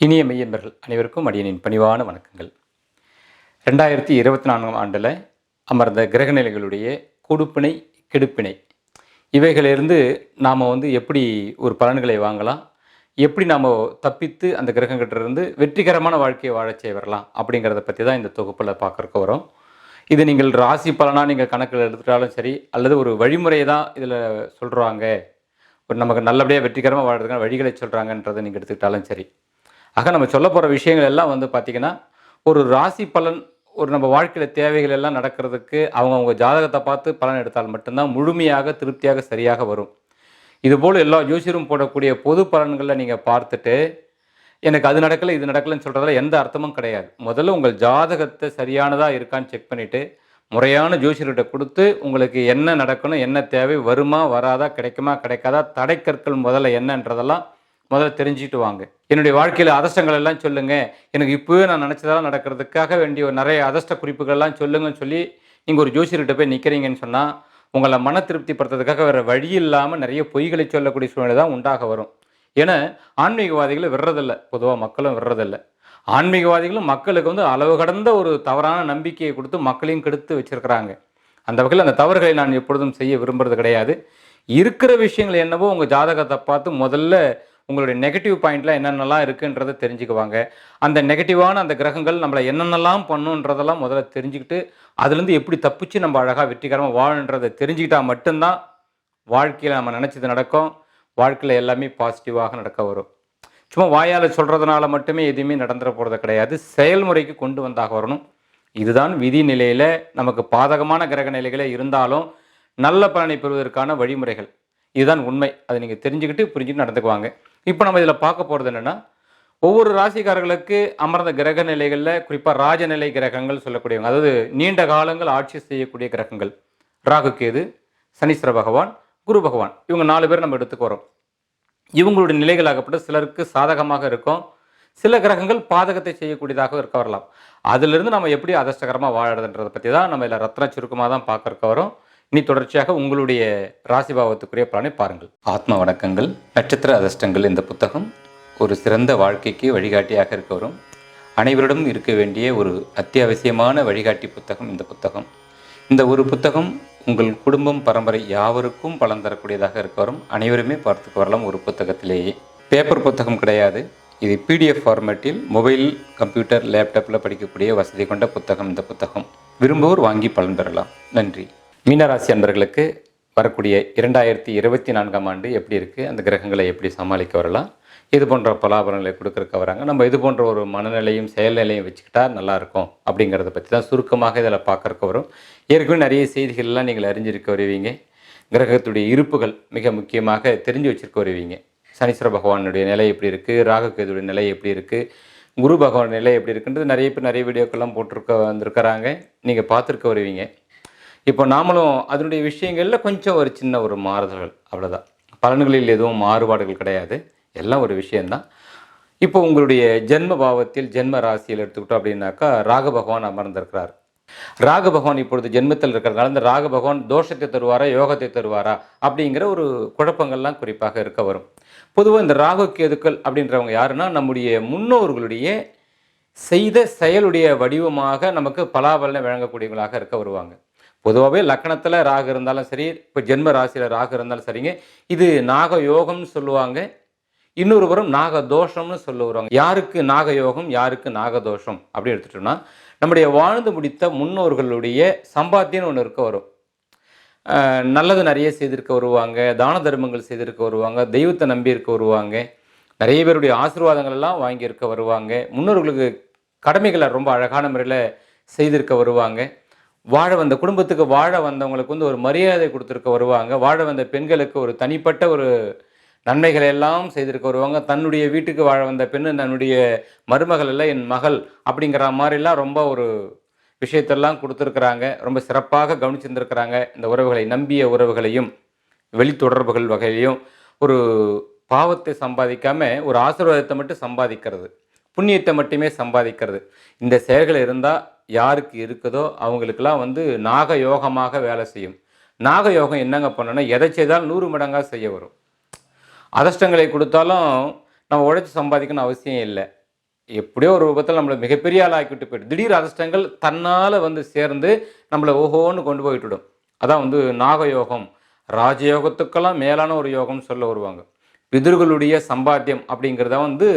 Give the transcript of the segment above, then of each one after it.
இனிய மெய்யன்பர்கள் அனைவருக்கும் அடியனின் பணிவான வணக்கங்கள். 2024ஆம் ஆண்டில் அமர்ந்த கிரகநிலைகளுடைய கொடுப்பினை, கெடுப்பினை இவைகளிலிருந்து நாம் எப்படி ஒரு பலன்களை வாங்கலாம், எப்படி நாம் தப்பித்து அந்த கிரகங்கிட்டிருந்து வெற்றிகரமான வாழ்க்கையை வாழச் செய்யலாம் அப்படிங்கிறத பற்றி தான் இந்த தொகுப்பில் பார்க்கறக்கு வரோம். இது நீங்கள் ராசி பலனாக நீங்கள் கணக்கில் எடுத்துட்டாலும் சரி, அல்லது ஒரு வழிமுறையை தான் இதில் சொல்கிறாங்க, ஒரு நமக்கு நல்லபடியாக வெற்றிகரமாக வாழ்றதுக்கான வழிகளை சொல்கிறாங்கன்றதை நீங்கள் எடுத்துக்கிட்டாலும் சரி. ஆக நம்ம சொல்ல போகிற விஷயங்கள் எல்லாம் பார்த்திங்கன்னா, ஒரு ராசி பலன், ஒரு நம்ம வாழ்க்கையில் தேவைகள் எல்லாம் நடக்கிறதுக்கு அவங்கவுங்க ஜாதகத்தை பார்த்து பலன் எடுத்தால் மட்டும்தான் முழுமையாக, திருப்தியாக, சரியாக வரும். இதுபோல் எல்லா ஜோசியரும் போடக்கூடிய பொது பலன்களில் நீங்கள் பார்த்துட்டு, எனக்கு அது நடக்கலை, இது நடக்கலைன்னு சொல்கிறதுல எந்த அர்த்தமும் கிடையாது. முதல்ல உங்கள் ஜாதகத்தை சரியானதாக இருக்கான்னு செக் பண்ணிவிட்டு, முறையான ஜோசியர்கிட்ட கொடுத்து உங்களுக்கு என்ன நடக்கணும், என்ன தேவை, வருமா வராதா, கிடைக்குமா கிடைக்காதா, தடைக்கற்கள் முதல்ல என்னன்றதெல்லாம் முதல்ல தெரிஞ்சுக்கிட்டு வாங்க. என்னுடைய வாழ்க்கையில் அதிர்ஷ்டங்கள் எல்லாம் சொல்லுங்கள், எனக்கு இப்போவே நான் நினச்சதெல்லாம் நடக்கிறதுக்காக வேண்டிய ஒரு நிறைய அதிர்ஷ்ட குறிப்புகள்லாம் சொல்லுங்கன்னு சொல்லி நீங்கள் ஒரு ஜோசியர்கிட்ட போய் நிற்கிறீங்கன்னு சொன்னால், உங்களை மன திருப்திப்படுத்துறதுக்காக வேறு வழி இல்லாமல் நிறைய பொய்களை சொல்லக்கூடிய சூழ்நிலை தான் உண்டாக வரும். ஏன்னா ஆன்மீகவாதிகளை விடுறதில்லை, பொதுவாக மக்களும் விடுறதில்லை. ஆன்மீகவாதிகளும் மக்களுக்கு அளவு கடந்த ஒரு தவறான நம்பிக்கையை கொடுத்து மக்களையும் கெடுத்து வச்சுருக்கிறாங்க. அந்த வகையில் அந்த தவறுகளை நான் எப்பொழுதும் செய்ய விரும்புறது கிடையாது. இருக்கிற விஷயங்கள் என்னவோ உங்கள் ஜாதகத்தை பார்த்து முதல்ல உங்களுடைய நெகட்டிவ் பாயிண்ட்லாம் என்னென்னலாம் இருக்குன்றதை தெரிஞ்சுக்குவாங்க. அந்த நெகட்டிவான அந்த கிரகங்கள் நம்மளை என்னென்னலாம் பண்ணுன்றதெல்லாம் முதல்ல தெரிஞ்சுக்கிட்டு, அதுலேருந்து எப்படி தப்பிச்சு நம்ம அழகாக வெற்றிகரமாக வாழன்றதை தெரிஞ்சுக்கிட்டால் மட்டும்தான் வாழ்க்கையில் நம்ம நினச்சது நடக்கும். வாழ்க்கையில் எல்லாமே பாசிட்டிவாக நடக்க வரும். சும்மா வாயால் சொல்கிறதுனால மட்டுமே எதுவுமே நடந்துட போகிறது கிடையாது. செயல்முறைக்கு கொண்டு வந்தாக வரணும். இதுதான் விதி நிலையில் நமக்கு பாதகமான கிரக நிலைகளே இருந்தாலும் நல்ல பலனை பெறுவதற்கான வழிமுறைகள். இதுதான் உண்மை. அதை நீங்கள் தெரிஞ்சுக்கிட்டு புரிஞ்சுக்கிட்டு நடந்துக்குவாங்க. இப்போ நம்ம இதில் பார்க்க போகிறது என்னென்னா, ஒவ்வொரு ராசிக்காரர்களுக்கு அமர்ந்த கிரக நிலைகளில் குறிப்பாக ராஜநிலை கிரகங்கள் சொல்லக்கூடியவங்க, அதாவது நீண்ட காலங்கள் ஆட்சி செய்யக்கூடிய கிரகங்கள், ராகு கேது, சனீஸ்வர பகவான், குரு பகவான், இவங்க 4 பேர் நம்ம எடுத்துக்கு வரோம். இவங்களுடைய நிலைகளாகப்பட்ட சிலருக்கு சாதகமாக இருக்கும், சில கிரகங்கள் பாதகத்தை செய்யக்கூடியதாக இருக்க வரலாம். அதிலிருந்து நம்ம எப்படி அதிர்ஷ்டகரமாக வாழறதுன்றதை பற்றி தான் நம்ம இதில் ரத்ன சுருக்கமாக தான் பார்க்கறக்க வரோம். இனி தொடர்ச்சியாக உங்களுடைய ராசிபாவத்துக்குரிய பலனை பாருங்கள். ஆத்ம வணக்கங்கள், நட்சத்திர அதிர்ஷ்டங்கள். இந்த புத்தகம் ஒரு சிறந்த வாழ்க்கைக்கு வழிகாட்டியாக இருக்க வரும். அனைவரிடம் இருக்க வேண்டிய ஒரு அத்தியாவசியமான வழிகாட்டி புத்தகம் இந்த புத்தகம். இந்த ஒரு புத்தகம் உங்கள் குடும்பம், பரம்பரை யாவருக்கும் பலன் தரக்கூடியதாக இருக்க வரும். அனைவருமே பார்த்துக்கு வரலாம். ஒரு புத்தகத்திலேயே பேப்பர் புத்தகம் கிடையாது. இது PDF ஃபார்மேட்டில் மொபைல், கம்ப்யூட்டர், லேப்டாப்பில் படிக்கக்கூடிய வசதி கொண்ட புத்தகம் இந்த புத்தகம். விரும்புவோர் வாங்கி பலன் பெறலாம். நன்றி. மீனராசி அன்பர்களுக்கு வரக்கூடிய 2024ஆம் ஆண்டு எப்படி இருக்குது, அந்த கிரகங்களை எப்படி சமாளிக்க வரலாம், இது போன்ற பலாபலங்களை கொடுக்கறக்க வராங்க. நம்ம இது போன்ற ஒரு மனநிலையும் செயல்நிலையும் வச்சுக்கிட்டா நல்லாயிருக்கும் அப்படிங்கிறத பற்றி தான் சுருக்கமாக இதில் பார்க்கறக்க வரும். ஏற்கனவே நிறைய செய்திகள்லாம் நீங்கள் அறிஞ்சிருக்க வருவீங்க. கிரகத்துடைய இருப்புகள் மிக முக்கியமாக தெரிஞ்சு வச்சுருக்க வருவீங்க. சனீஸ்வர பகவானுடைய நிலை எப்படி இருக்குது, ராகு கேதுடைய நிலை எப்படி இருக்குது, குரு பகவான் நிலை எப்படி இருக்குன்றது நிறைய பேர் நிறைய வீடியோக்கெல்லாம் வந்திருக்கிறாங்க, நீங்கள் பார்த்துருக்க வருவீங்க. இப்போ நாமளும் அதனுடைய விஷயங்களில் கொஞ்சம் ஒரு சின்ன ஒரு மாறுதல்கள், அவ்வளோதான். பலன்களில் எதுவும் மாறுபாடுகள் கிடையாது, எல்லாம் ஒரு விஷயந்தான். இப்போ உங்களுடைய ஜென்ம பாவத்தில் ஜென்ம ராசியில் எடுத்துக்கிட்டோம் அப்படின்னாக்கா ராகு பகவான் அமர்ந்திருக்கிறார். ராகு பகவான் இப்பொழுது ஜென்மத்தில் இருக்கிறதுனால இந்த ராகு பகவான் தோஷத்தை தருவாரா, யோகத்தை தருவாரா அப்படிங்கிற ஒரு குழப்பங்கள்லாம் குறிப்பாக இருக்க வரும். பொதுவாக இந்த ராகு கேதுக்கள் அப்படின்றவங்க யாருன்னா, நம்முடைய முன்னோர்களுடைய செய்த செயலுடைய வடிவமாக நமக்கு பலாபலனை வழங்கக்கூடியவங்களாக இருக்க வருவாங்க. பொதுவாகவே லக்கணத்தில் ராகு இருந்தாலும் சரி, இப்போ ஜென்ம ராசியில் ராகு இருந்தாலும் சரிங்க, இது நாக யோகம்னு சொல்லுவாங்க. இன்னொரு புறம் நாக தோஷம்னு சொல்லுவாங்க. யாருக்கு நாக யோகம், யாருக்கு நாகதோஷம் அப்படி எடுத்துட்டோம்னா, நம்முடைய வாழ்ந்து முடித்த முன்னோர்களுடைய சம்பாத்தியம்னு ஒன்று இருக்க வரும். நல்லது நிறைய செய்திருக்க வருவாங்க, தான தர்மங்கள் செய்திருக்க வருவாங்க, தெய்வத்தை நம்பி இருக்க வருவாங்க, நிறைய பேருடைய ஆசீர்வாதங்கள் எல்லாம் வாங்கியிருக்க வருவாங்க, முன்னோர்களுக்கு கடமைகளை ரொம்ப அழகான முறையில் செய்திருக்க வருவாங்க, வாழ வந்த குடும்பத்துக்கு வாழ வந்தவங்களுக்கு ஒரு மரியாதை கொடுத்துருக்க வருவாங்க, வாழ வந்த பெண்களுக்கு ஒரு தனிப்பட்ட ஒரு நன்மைகளை எல்லாம் செய்திருக்க வருவாங்க, தன்னுடைய வீட்டுக்கு வாழ வந்த பெண்ணு தன்னுடைய மருமகள் எல்லாம் என் மகள் அப்படிங்கிற மாதிரிலாம் ரொம்ப ஒரு விஷயத்தெல்லாம் கொடுத்துருக்குறாங்க. ரொம்ப சிறப்பாக கவனிச்சிருந்துருக்கிறாங்க. இந்த உறவுகளை நம்பிய உறவுகளையும் வெளித்தொடர்புகள் வகையிலையும் ஒரு பாவத்தை சம்பாதிக்காமல் ஒரு ஆசீர்வாதத்தை மட்டும் சம்பாதிக்கிறது, புண்ணியத்தை மட்டுமே சம்பாதிக்கிறது, இந்த செயல்கள் இருந்தால் யாருக்கு இருக்குதோ அவங்களுக்கெல்லாம் நாக யோகமாக வேலை செய்யும். நாக யோகம் என்னங்க பண்ணணும்னா, எதை செய்தாலும் 100 மடங்காக செய்ய வரும். அதிர்ஷ்டங்களை கொடுத்தாலும் நம்ம உழைச்சி சம்பாதிக்கணும்னு அவசியம் இல்லை. எப்படியோ ஒரு விபத்தில் நம்மளை மிகப்பெரிய ஆளாக்கிட்டு போயிட்டு திடீர் அதிர்ஷ்டங்கள் தன்னால் வந்து சேர்ந்து நம்மளை ஓஹோன்னு கொண்டு போயிட்டு விடும். அதான் வந்து நாகயோகம், ராஜயோகத்துக்கெல்லாம் மேலான ஒரு யோகம்னு சொல்ல வருவாங்க. பிதர்களுடைய சம்பாத்தியம் அப்படிங்கிறத வந்து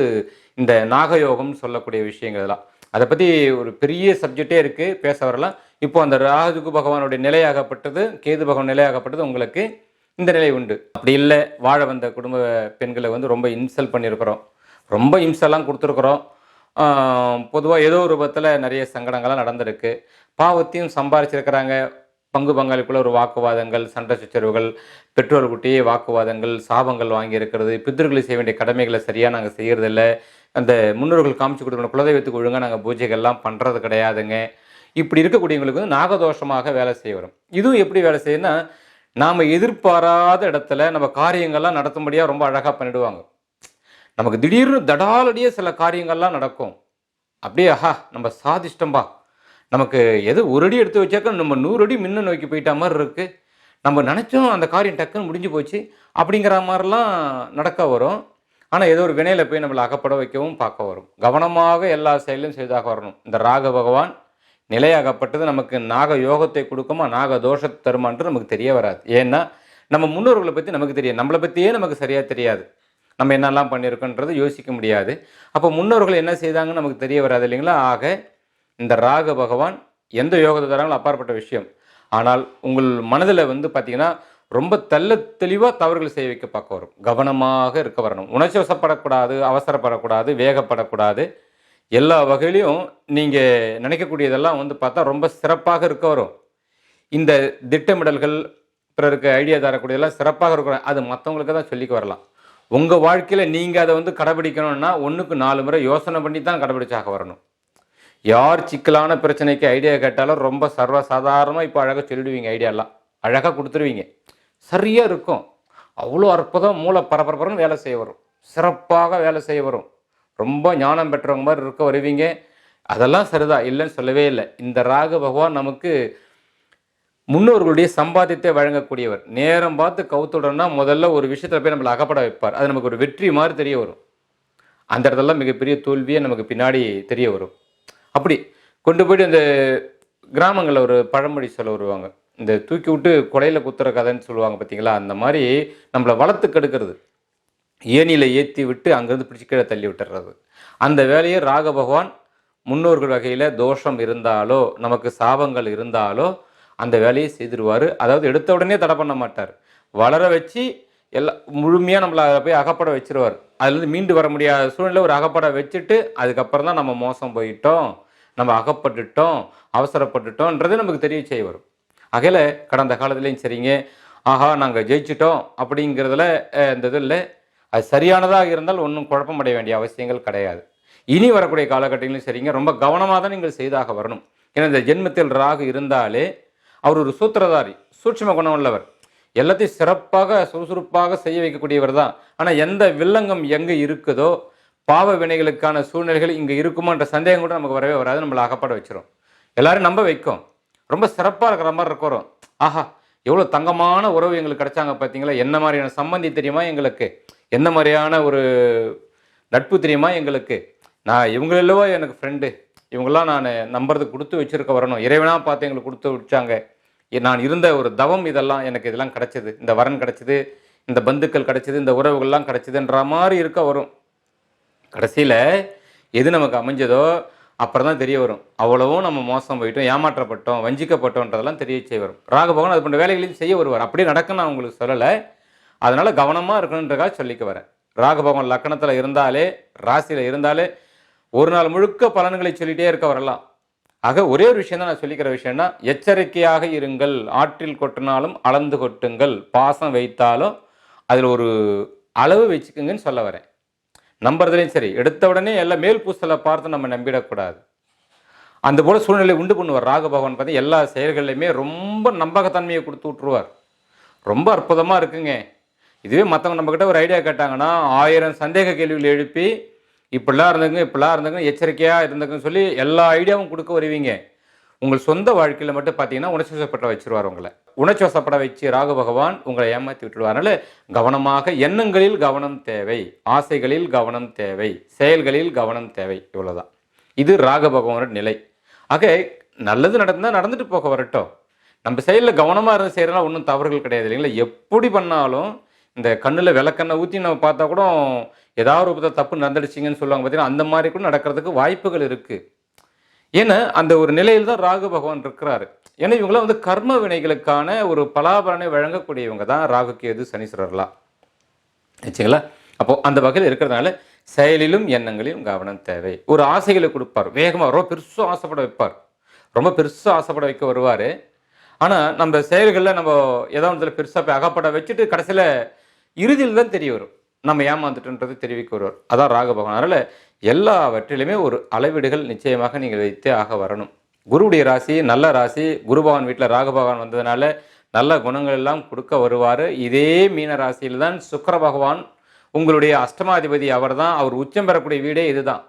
இந்த நாகயோகம்னு சொல்லக்கூடிய விஷயங்கள்லாம். அதை பற்றி ஒரு பெரிய சப்ஜெக்டே இருக்குது, பேச வரலாம். இப்போ அந்த ராகு பகவானுடைய நிலையாகப்பட்டது, கேது பகவான் நிலையாகப்பட்டது உங்களுக்கு இந்த நிலை உண்டு. அப்படி இல்லை, வாழ வந்த குடும்ப பெண்களை வந்து ரொம்ப இன்சல்ட் பண்ணியிருக்கிறோம், ரொம்ப இம்செல்லாம் கொடுத்துருக்குறோம். பொதுவாக ஏதோ ஒரு விதத்தில் நிறைய சங்கடங்கள்லாம் நடந்திருக்கு. பாவத்தையும் சம்பாரிச்சிருக்கிறாங்க. பங்கு பங்காளிக்குள்ள ஒரு வாக்குவாதங்கள், சண்டை சச்சரவுகள், பெற்றோர் குட்டியே வாக்குவாதங்கள், சாபங்கள் வாங்கியிருக்கிறது, பித்திருக்களை செய்ய வேண்டிய கடமைகளை சரியாக நாங்கள் செய்கிறதில்ல, அந்த முன்னோர்கள் காமிச்சு கொடுக்கணும் குலதெய்வத்துக்கு ஒழுங்காக நாங்கள் பூஜைகள்லாம் பண்ணுறது கிடையாதுங்க. இப்படி இருக்கக்கூடியவங்களுக்கு வந்து நாகதோஷமாக வேலை செய்ய வரும். இதுவும் எப்படி வேலை செய்யுன்னா, நாம் எதிர்பாராத இடத்துல நம்ம காரியங்கள்லாம் நடத்தும்படியாக ரொம்ப அழகாக பண்ணிடுவாங்க. நமக்கு திடீர்னு தடாலடியே சில காரியங்கள்லாம் நடக்கும். அப்படியே ஆஹா நம்ம சாதிஷ்டம்பா, நமக்கு எது ஒரு அடி எடுத்து வச்சாக்க நம்ம 100 அடி முன்ன நோக்கி போயிட்ட மாதிரி இருக்குது, நம்ம நினச்சோம் அந்த காரியம் டக்குன்னு முடிஞ்சு போச்சு அப்படிங்கிற மாதிரிலாம் நடக்க வரும். ஆனால் ஏதோ ஒரு வினையில் போய் நம்மளை அகப்பட வைக்கவும் பார்க்க வரும். கவனமாக எல்லா செயலையும் செய்தாக வரணும். இந்த ராக பகவான் நிலையாகப்பட்டது நமக்கு நாக யோகத்தை கொடுக்குமா, நாக தோஷத்தை தருமான்றது நமக்கு தெரிய வராது. ஏன்னா நம்ம முன்னோர்களை பற்றி நமக்கு தெரியும், நம்மளை பற்றியே நமக்கு சரியாக தெரியாது, நம்ம என்னெல்லாம் பண்ணியிருக்கோன்றது யோசிக்க முடியாது. அப்போ முன்னோர்கள் என்ன செய்தாங்கன்னு நமக்கு தெரிய வராது இல்லைங்களா. ஆக இந்த ராக பகவான் எந்த யோகத்தை தராங்களோ அப்பாற்பட்ட விஷயம். ஆனால் உங்கள் மனதில் வந்து பார்த்திங்கன்னா ரொம்ப தெளிவாக தவறுகள் செய்ய வைக்க பார்க்க வரும். கவனமாக இருக்க வரணும். உணர்ச்சி வசப்படக்கூடாது, அவசரப்படக்கூடாது, வேகப்படக்கூடாது. எல்லா வகையிலையும் நீங்கள் நினைக்கக்கூடியதெல்லாம் வந்து பார்த்தா ரொம்ப சிறப்பாக இருக்க வரும். இந்த திட்டமிடல்கள், பிறருக்கு ஐடியா தரக்கூடியதெல்லாம் சிறப்பாக இருக்கணும். அது மற்றவங்களுக்கு தான் சொல்லிக்க வரலாம். உங்கள் வாழ்க்கையில் நீங்கள் அதை வந்து கடைபிடிக்கணும்னா 1க்கு 4 முறை யோசனை பண்ணி தான் கடைபிடிச்சாக வரணும். யார் சிக்கலான பிரச்சனைக்கு ஐடியா கேட்டாலும் ரொம்ப சர்வசாதாரணமாக இப்போ அழகாக சொல்லிடுவீங்க, ஐடியாலாம் அழகாக கொடுத்துருவீங்க, சரியாக இருக்கும். அவ்வளோ அற்புதம், மூளை பரபரப்புன்னு வேலை செய்ய வரும், சிறப்பாக வேலை செய்ய வரும், ரொம்ப ஞானம் பெற்றவங்க மாதிரி இருக்க வருவீங்க. அதெல்லாம் சரிதான், இல்லைன்னு சொல்லவே இல்லை. இந்த ராகு பகவான் நமக்கு முன்னோர்களுடைய சம்பாத்தியத்தை வழங்கக்கூடியவர். நேரம் பார்த்து கவுத்துடனா முதல்ல ஒரு விஷயத்தில் போய் நம்மளை அகப்பட வைப்பார். அது நமக்கு ஒரு வெற்றி மாதிரி தெரிய வரும். அந்த இடத்துல மிகப்பெரிய தோல்வியே நமக்கு பின்னாடி தெரிய வரும். அப்படி கொண்டு போய்ட்டு இந்த கிராமங்களில் ஒரு பழமொழி சொல்ல வருவாங்க, இந்த தூக்கி விட்டு கொடையில் குத்துற கதைன்னு சொல்லுவாங்க பார்த்தீங்களா. அந்த மாதிரி நம்மளை வளர்த்து கெடுக்கிறது, ஏனியில் ஏற்றி விட்டு அங்கேருந்து பிடிச்சி கீழே தள்ளி விட்டுறது. அந்த வேலையை ராக பகவான் முன்னோர்கள் வகையில் தோஷம் இருந்தாலோ நமக்கு சாபங்கள் இருந்தாலோ அந்த வேலையை செய்திருவார். அதாவது எடுத்த உடனே தடை பண்ண மாட்டார், வளர வச்சு எல்லாம் முழுமையாக நம்மளை அதை போய் அகப்பட வச்சிருவார். அதுலேருந்து மீண்டு வர முடியாத சூழ்நிலை ஒரு அகப்பட வச்சுட்டு அதுக்கப்புறம் தான் நம்ம மோசம் போயிட்டோம், நம்ம அகப்பட்டுட்டோம், அவசரப்பட்டுட்டோன்றது நமக்கு தெரிய செய்ய வரும். ஆகையில் கடந்த காலத்துலேயும் சரிங்க, ஆஹா நாங்கள் ஜெயிச்சிட்டோம் அப்படிங்கிறதுல இந்த இது இல்லை. அது சரியானதாக இருந்தால் ஒன்றும் குழப்பமடைய வேண்டிய அவசியங்கள் கிடையாது. இனி வரக்கூடிய காலகட்டங்களிலும் சரிங்க, ரொம்ப கவனமாக தான் நீங்கள் செய்தாக வரணும். ஏன்னா இந்த ஜென்மத்தில் ராகு இருந்தாலே அவர் ஒரு சூத்திரதாரி, சூட்சும குணம் உள்ளவர், எல்லாத்தையும் சிறப்பாக சுறுசுறுப்பாக செய்ய வைக்கக்கூடியவர் தான். ஆனால் எந்த வில்லங்கம் எங்கே இருக்குதோ, பாவ வினைகளுக்கான சூழ்நிலைகள் இங்கே இருக்குமான்ற சந்தேகம் கூட நமக்கு வரவே வராது. நம்மளை அகப்பட வச்சிரும், எல்லாரும் நம்ப வைக்கும், ரொம்ப சிறப்பாக இருக்கிற மாதிரி இருக்கிறோம். ஆஹா எவ்வளோ தங்கமான உறவு எங்களுக்கு கிடைச்சாங்க பார்த்தீங்களா, என்ன மாதிரியான சம்பந்தி தெரியுமா எங்களுக்கு, என்ன மாதிரியான ஒரு நட்பு தெரியுமா எங்களுக்கு, நான் இவங்களெல்லவோ எனக்கு ஃப்ரெண்டு, இவங்களாம் நான் நம்புறதுக்கு கொடுத்து வச்சுருக்க வரணும், இறைவனாக பார்த்து எங்களுக்கு கொடுத்து வச்சாங்க, நான் இருந்த ஒரு தவம் இதெல்லாம் எனக்கு இதெல்லாம் கிடச்சிது, இந்த வரன் கிடச்சிது, இந்த பந்துக்கள் கிடச்சிது, இந்த உறவுகள்லாம் கிடச்சிதுன்ற மாதிரி இருக்க வரும். கடைசியில் எது நமக்கு அமைஞ்சதோ அப்புறம் தான் தெரிய வரும், அவ்வளவும் நம்ம மோசம் போயிட்டோம், ஏமாற்றப்பட்டோம், வஞ்சிக்கப்பட்டோன்றதெல்லாம் தெரிய செய்ய வரும். ராகபகவான் அது போன்ற வேலைகளையும் செய்ய வருவார். அப்படியே நடக்குன்னு நான் உங்களுக்கு சொல்லலை, அதனால் கவனமாக இருக்கணுன்றக்காக சொல்லிக்க வரேன். ராகபகவான் லக்கணத்தில் இருந்தாலே, ராசியில் இருந்தாலே ஒரு நாள் முழுக்க பலன்களை சொல்லிகிட்டே இருக்க வரலாம். ஆக ஒரே ஒரு விஷயம் தான் நான் சொல்லிக்கிற விஷயம்னா, எச்சரிக்கையாக இருங்கள், ஆற்றில் கொட்டினாலும் அளந்து கொட்டுங்கள், பாசம் வைத்தாலும் அதில் ஒரு அளவு வச்சுக்குங்கன்னு சொல்ல வரேன். நம்புறதுலையும் சரி, எடுத்த உடனே எல்லாம் மேல் பூசலை பார்த்து நம்ம நம்பிடக்கூடாது. அந்த போல சூழ்நிலை உண்டு பண்ணுவார் ராகு பகவான். பார்த்து எல்லா செயல்கள்லையுமே ரொம்ப நம்பகத்தன்மையை கொடுத்து விட்ருவார். ரொம்ப அற்புதமாக இருக்குங்க. இதுவே மற்றவங்க நம்மக்கிட்ட ஒரு ஐடியா கேட்டாங்கன்னா 1000 சந்தேக கேள்விகள் எழுப்பி இப்படிலாம் இருந்துங்க, இப்படிலாம் இருந்துங்க, எச்சரிக்கையாக இருந்துங்கன்னு சொல்லி எல்லா ஐடியாவும் கொடுக்க வருவீங்க. உங்கள் சொந்த வாழ்க்கையில் மட்டும் பார்த்தீங்கன்னா உணர்ச்சி வசப்பட வச்சிருவார் உங்களை. உணர்ச்சி வசப்பட வச்சு ராகு பகவான் உங்களை ஏமாற்றி விட்டுடுவார். அதனால கவனமாக, எண்ணங்களில் கவனம் தேவை, ஆசைகளில் கவனம் தேவை, செயல்களில் கவனம் தேவை. இவ்வளவுதான். இது ராகு பகவானோட நிலை. ஆக நல்லது நடந்தால் நடந்துட்டு போக வரட்டும். நம்ம செயலில் கவனமாக இருந்து செய்கிறனால ஒன்றும் தவறுகள் கிடையாது இல்லைங்களா? எப்படி பண்ணாலும் இந்த கண்ணில் விளக்கெண்ணெய் ஊற்றி நம்ம பார்த்தா கூட ஏதாவது ஒரு தப்பு நடந்துடுச்சிங்கன்னு சொல்லுவாங்க பார்த்தீங்கன்னா, அந்த மாதிரி கூட நடக்கிறதுக்கு வாய்ப்புகள் இருக்குது. ஏன்னா அந்த ஒரு நிலையில் தான் ராகு பகவான் இருக்கிறாரு. ஏன்னா இவங்களாம் வந்து கர்ம வினைகளுக்கான ஒரு பலாபலனை வழங்கக்கூடியவங்க தான் ராகு, கேது, சனீஸ்வரர்லாம். வச்சுங்களா? அப்போது அந்த வகையில் இருக்கிறதுனால செயலிலும் எண்ணங்களிலும் கவனம் தேவை. ஒரு ஆசைகளை கொடுப்பார், வேகமாக ரொம்ப பெருசாக ஆசைப்பட வைப்பார், ரொம்ப பெருசாக ஆசைப்பட வைக்க வருவார். ஆனால் நம்ம செயல்களில் நம்ம ஏதாவது பெருசாக போய் அகப்பட வச்சுட்டு கடைசியில் இறுதியில் தான் தெரிய வரும் நம்ம ஏமாந்துட்டுன்றது தெரிவிக்க வருவார். அதான் ராகு பகவான். அதனால் எல்லாவற்றிலுமே ஒரு அளவீடுகள் நிச்சயமாக நீங்கள் வைத்தே ஆக வரணும். குருவுடைய ராசி நல்ல ராசி. குரு பகவான் வீட்டில் ராகு பகவான் வந்ததுனால நல்ல குணங்கள் எல்லாம் கொடுக்க வருவார். இதே மீன ராசியில் தான் சுக்கிர பகவான் உங்களுடைய அஷ்டமாதிபதி. அவர் தான், அவர் உச்சம் பெறக்கூடிய வீடே இதுதான்.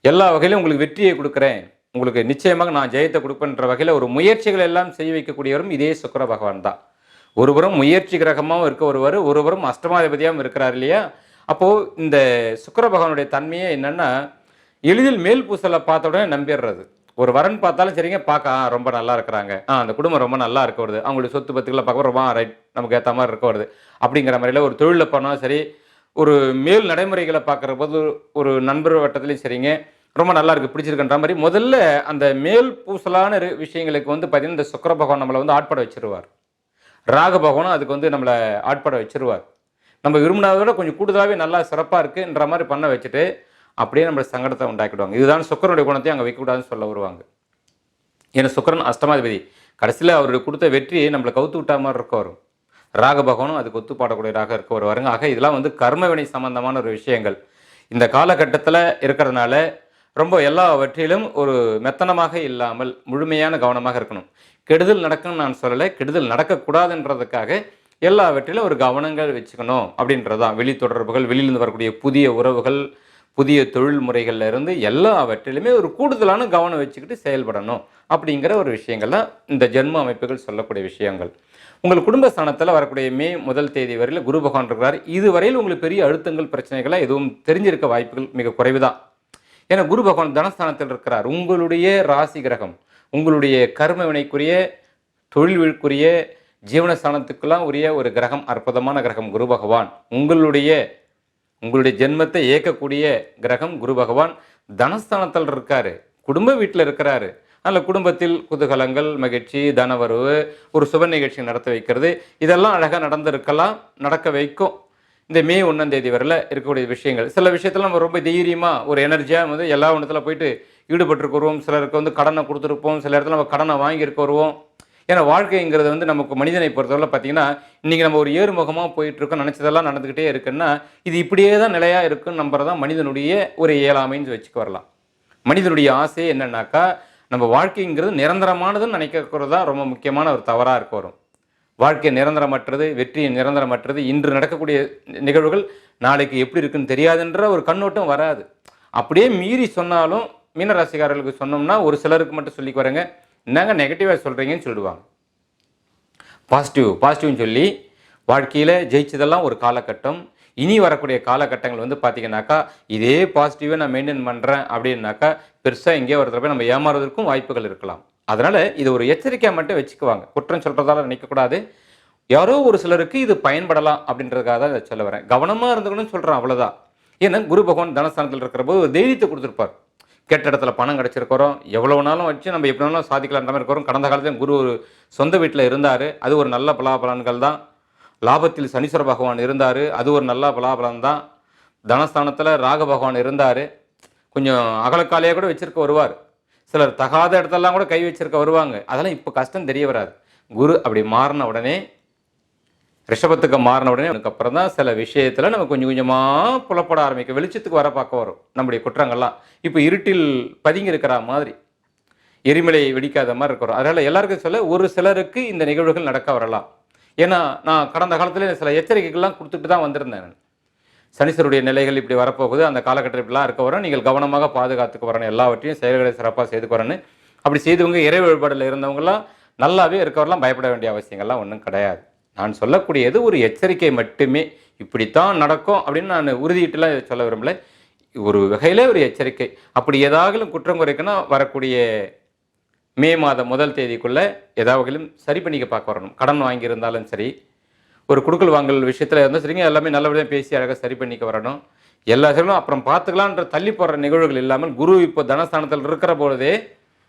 எல்லா வகையிலும் உங்களுக்கு வெற்றியை கொடுக்குறேன், உங்களுக்கு நிச்சயமாக நான் ஜெயத்தை கொடுப்பேன்ற வகையில் ஒரு முயற்சிகள் எல்லாம் செய்ய வைக்கக்கூடியவரும் இதே சுக்கிர பகவான் தான். ஒருபுறம் முயற்சி கிரகமாகவும் இருக்க ஒருவர், ஒருபுறம் அஷ்டமாதிபதியாகவும் இருக்கிறார் இல்லையா? அப்போது இந்த சுக்கிர பகவானுடைய தன்மையே என்னென்னா, எளிதில் மேல் பூசலை பார்த்த உடனே நம்பிடுறது. ஒரு வரன் பார்த்தாலும் சரிங்க, பார்க்க ரொம்ப நல்லா இருக்கிறாங்க, அந்த குடும்பம் ரொம்ப நல்லா இருக்க வருது, அவங்களுடைய சொத்து பத்துக்களை பார்க்க ரொம்ப ரைட், நமக்கு ஏற்ற மாதிரி இருக்க வருது அப்படிங்கிற மாதிரில ஒரு தொழிலில் போனாலும் சரி, ஒரு மேல் நடைமுறைகளை பார்க்குற போது ஒரு நண்பர் வட்டத்துலையும் சரிங்க, ரொம்ப நல்லா இருக்குது, பிடிச்சிருக்குன்ற மாதிரி முதல்ல அந்த மேல் பூசலான விஷயங்களுக்கு வந்து பார்த்திங்கன்னா இந்த சுக்கிர பகவான் நம்மளை வந்து ஆட்பட வச்சிருவார். ராகு பகவானும் அதுக்கு வந்து நம்மளை ஆட்பட வச்சிருவார். நம்ம விரும்பினதை விட கொஞ்சம் கூடுதலாகவே நல்லா சிறப்பாக இருக்குன்ற மாதிரி பண்ண வச்சுட்டு அப்படியே நம்மளை சங்கடத்தை உண்டாக்கிடுவாங்க. இதுதான் சுக்கிரனுடைய குணத்தையும் அங்கே வைக்கக்கூடாதுன்னு சொல்ல வருவாங்க. ஏன்னா சுக்கிரன் அஷ்டமாதிபதி. கடைசியில் அவருடைய கொடுத்த வெற்றியை நம்மளை கவுத்து விட்டா மாதிரி இருக்க வரும். ராகு பகவானும் அதுக்கு ஒத்துப்பாடக்கூடியதாக இருக்க வருவாருங்க. ஆக இதெல்லாம் வந்து கர்மவினை சம்பந்தமான ஒரு விஷயங்கள் இந்த காலகட்டத்தில் இருக்கிறதுனால ரொம்ப எல்லாவற்றிலும் ஒரு மெத்தனமாக இல்லாமல் முழுமையான கவனமாக இருக்கணும். கெடுதல் நடக்கும்னு நான் சொல்லலை, கெடுதல் நடக்கக்கூடாதுன்றதுக்காக எல்லாவற்றிலும் ஒரு கவனங்கள் வச்சுக்கணும் அப்படின்றதான். வெளி தொடர்புகள், வெளியிலிருந்து வரக்கூடிய புதிய உறவுகள், புதிய தொழில் முறைகள்ல இருந்து எல்லாவற்றிலுமே ஒரு கூடுதலான கவனம் வச்சுக்கிட்டு செயல்படணும் அப்படிங்கிற ஒரு விஷயங்கள் தான் இந்த ஜென்ம அமைப்புகள் சொல்லக்கூடிய விஷயங்கள். உங்கள் குடும்ப ஸ்தானத்தில் வரக்கூடிய மே 1 தேதி வரையில் குரு பகவான் இருக்கிறார். இதுவரையில் உங்களுக்கு பெரிய அழுத்தங்கள், பிரச்சனைகளாக எதுவும் தெரிஞ்சிருக்க வாய்ப்புகள் மிக குறைவு தான். ஏன்னா குரு பகவான் தனஸ்தானத்தில் இருக்கிறார். உங்களுடைய ராசி கிரகம், உங்களுடைய கர்ம வினைக்குரிய, தொழில்களுக்குரிய, ஜீவனஸ்தானத்துக்கெல்லாம் உரிய ஒரு கிரகம், அற்புதமான கிரகம் குரு பகவான். உங்களுடைய ஜென்மத்தை இயக்கக்கூடிய கிரகம் குரு பகவான் தனஸ்தானத்தில் இருக்காரு, குடும்ப வீட்டில் இருக்கிறாரு. அதில் குடும்பத்தில் குதூகலங்கள், மகிழ்ச்சி, தனவரவு, ஒரு சுப நிகழ்ச்சி நடத்த வைக்கிறது, இதெல்லாம் அழகாக நடந்திருக்கலாம், நடக்க வைக்கும். இந்த மே 1 தேதி வரையில் இருக்கக்கூடிய விஷயங்கள், சில விஷயத்தில் நம்ம ரொம்ப தைரியமாக ஒரு எனர்ஜியாக வந்து எல்லா ஒன்றத்தில் போயிட்டு ஈடுபட்டுருக்கு வருவோம். சிலருக்கு வந்து கடனை கொடுத்துருப்போம், சில இடத்துல நம்ம கடனை வாங்கியிருக்க வருவோம். ஏன்னா வாழ்க்கைங்கிறது வந்து நமக்கு மனிதனை பொறுத்தவரை பார்த்தீங்கன்னா, இன்றைக்கி நம்ம ஒரு ஏறுமுகமாக போயிட்டுருக்கோம், நினச்சதெல்லாம் நடந்துக்கிட்டே இருக்குன்னா இது இப்படியே தான் நிலையாக இருக்குன்னு நம்புறதான் மனிதனுடைய ஒரு இயலாமைன்னு வச்சுக்க வரலாம். மனிதனுடைய ஆசை என்னன்னாக்கா, நம்ம வாழ்க்கைங்கிறது நிரந்தரமானதுன்னு நினைக்கிறது தான் ரொம்ப முக்கியமான ஒரு தவறாக இருக்க வரும். வாழ்க்கை நிரந்தரமற்றது, வெற்றி நிரந்தரமற்றது, இன்று நடக்கக்கூடிய நிகழ்வுகள் நாளைக்கு எப்படி இருக்குன்னு தெரியாதுன்ற ஒரு கண்ணோட்டம் வராது. அப்படியே மீறி சொன்னாலும் மீனராசிக்காரர்களுக்கு சொன்னோம்னா ஒரு சிலருக்கு மட்டும் சொல்லிக்கு வரேங்க, என்னங்க நெகட்டிவாக சொல்கிறீங்கன்னு சொல்லிடுவாங்க. பாசிட்டிவ்னு சொல்லி வாழ்க்கையில் ஜெயிச்சதெல்லாம் ஒரு காலகட்டம். இனி வரக்கூடிய காலகட்டங்கள் வந்து பார்த்திங்கனாக்கா இதே பாசிட்டிவாக நான் மெயின்டைன் பண்ணுறேன் அப்படின்னாக்கா பெருசாக எங்கேயோ ஒருத்தர நம்ம ஏமாறுவதற்கும் வாய்ப்புகள் இருக்கலாம். அதனால் இது ஒரு எச்சரிக்கையாக மட்டும் வச்சுக்குவாங்க. குற்றம் சொல்கிறதால நினைக்கக்கூடாது. யாரோ ஒரு சிலருக்கு இது பயன்படலாம் அப்படின்றதுக்காக தான் இதை சொல்ல வரேன். கவனமாக இருந்துக்கணும்னு சொல்கிறேன், அவ்வளோதான். ஏன்னா குரு பகவான் தனஸ்தானத்தில் இருக்கிற போது ஒரு தைரியத்தை கொடுத்துருப்பார். கெட்ட இடத்துல பணம் கிடச்சிருக்கிறோம், எவ்வளோ நாளும் வச்சு நம்ம எப்படி வேணாலும் சாதிக்கலான்ற மாதிரி இருக்கிறோம். கடந்த காலத்தில் குரு ஒரு சொந்த வீட்டில் இருந்தார், அது ஒரு நல்ல பலாபலன்கள் தான். லாபத்தில் சனீஸ்வர பகவான் இருந்தார், அது ஒரு நல்ல பலாபலன் தான். தனஸ்தானத்தில் ராக பகவான் இருந்தார், கொஞ்சம் அகலக்காலையாக கூட வச்சிருக்க வருவார். சிலர் தகாத இடத்தெல்லாம் கூட கை வச்சிருக்க வருவாங்க. அதெல்லாம் இப்போ கஷ்டம் தெரிய வராது. குரு அப்படி மாறின உடனே, ரிஷபத்துக்கு மாறின உடனே அதுக்கப்புறம் தான் சில விஷயத்தில் நம்ம கொஞ்சம் கொஞ்சமாக புலப்பட ஆரம்பிக்கும், வெளிச்சத்துக்கு வர பார்க்க வரும் நம்முடைய குற்றங்கள்லாம். இப்போ இருட்டில் பதுங்கி இருக்கிற மாதிரி, எரிமலை வெடிக்காத மாதிரி இருக்கிறோம். அதனால் எல்லாருக்கும் சொல்ல, ஒரு சிலருக்கு இந்த நிகழ்வுகள் நடக்க வரலாம். ஏன்னா நான் கடந்த காலத்தில் சில எச்சரிக்கைகள்லாம் கொடுத்துட்டு தான் வந்திருந்தேன். சனீஸ்வருடைய நிலைகள் இப்படி வரப்போகுது, அந்த காலகட்டத்தில் இப்படிலாம் இருக்க வரும், நீங்கள் கவனமாக பாதுகாத்துக்கு வரணும், எல்லாவற்றையும் செயல்களை சிறப்பாக செய்துக்கு வரணும். அப்படி செய்தவங்க இறை வழிபாடில் இருந்தவங்கலாம் நல்லாவே இருக்கவரெல்லாம் பயப்பட வேண்டிய அவசியங்கள்லாம் ஒன்றும் கிடையாது. நான் சொல்லக்கூடியது ஒரு எச்சரிக்கை மட்டுமே. இப்படித்தான் நடக்கும் அப்படின்னு நான் உறுதியிட்டுலாம் இதை சொல்ல விரும்பல. ஒரு வகையிலே ஒரு எச்சரிக்கை. அப்படி ஏதாகிலும் குற்றம் குறைக்கணும் வரக்கூடிய மே மாதம் 1 தேதிக்குள்ள ஏதாவதும் சரி பண்ணிக்க பார்க்க வரணும். கடன் வாங்கியிருந்தாலும் சரி, ஒரு குடுக்கல் வாங்கல் விஷயத்தில் இருந்தால் சரிங்க, எல்லாமே நல்லபடியாக பேசி அழகாக சரி பண்ணிக்க வரணும். எல்லா செயலும் அப்புறம் பார்த்துக்கலான்ற தள்ளி போடுற நிகழ்வுகள் இல்லாமல், குரு இப்போ தனஸ்தானத்தில் இருக்கிற பொழுதே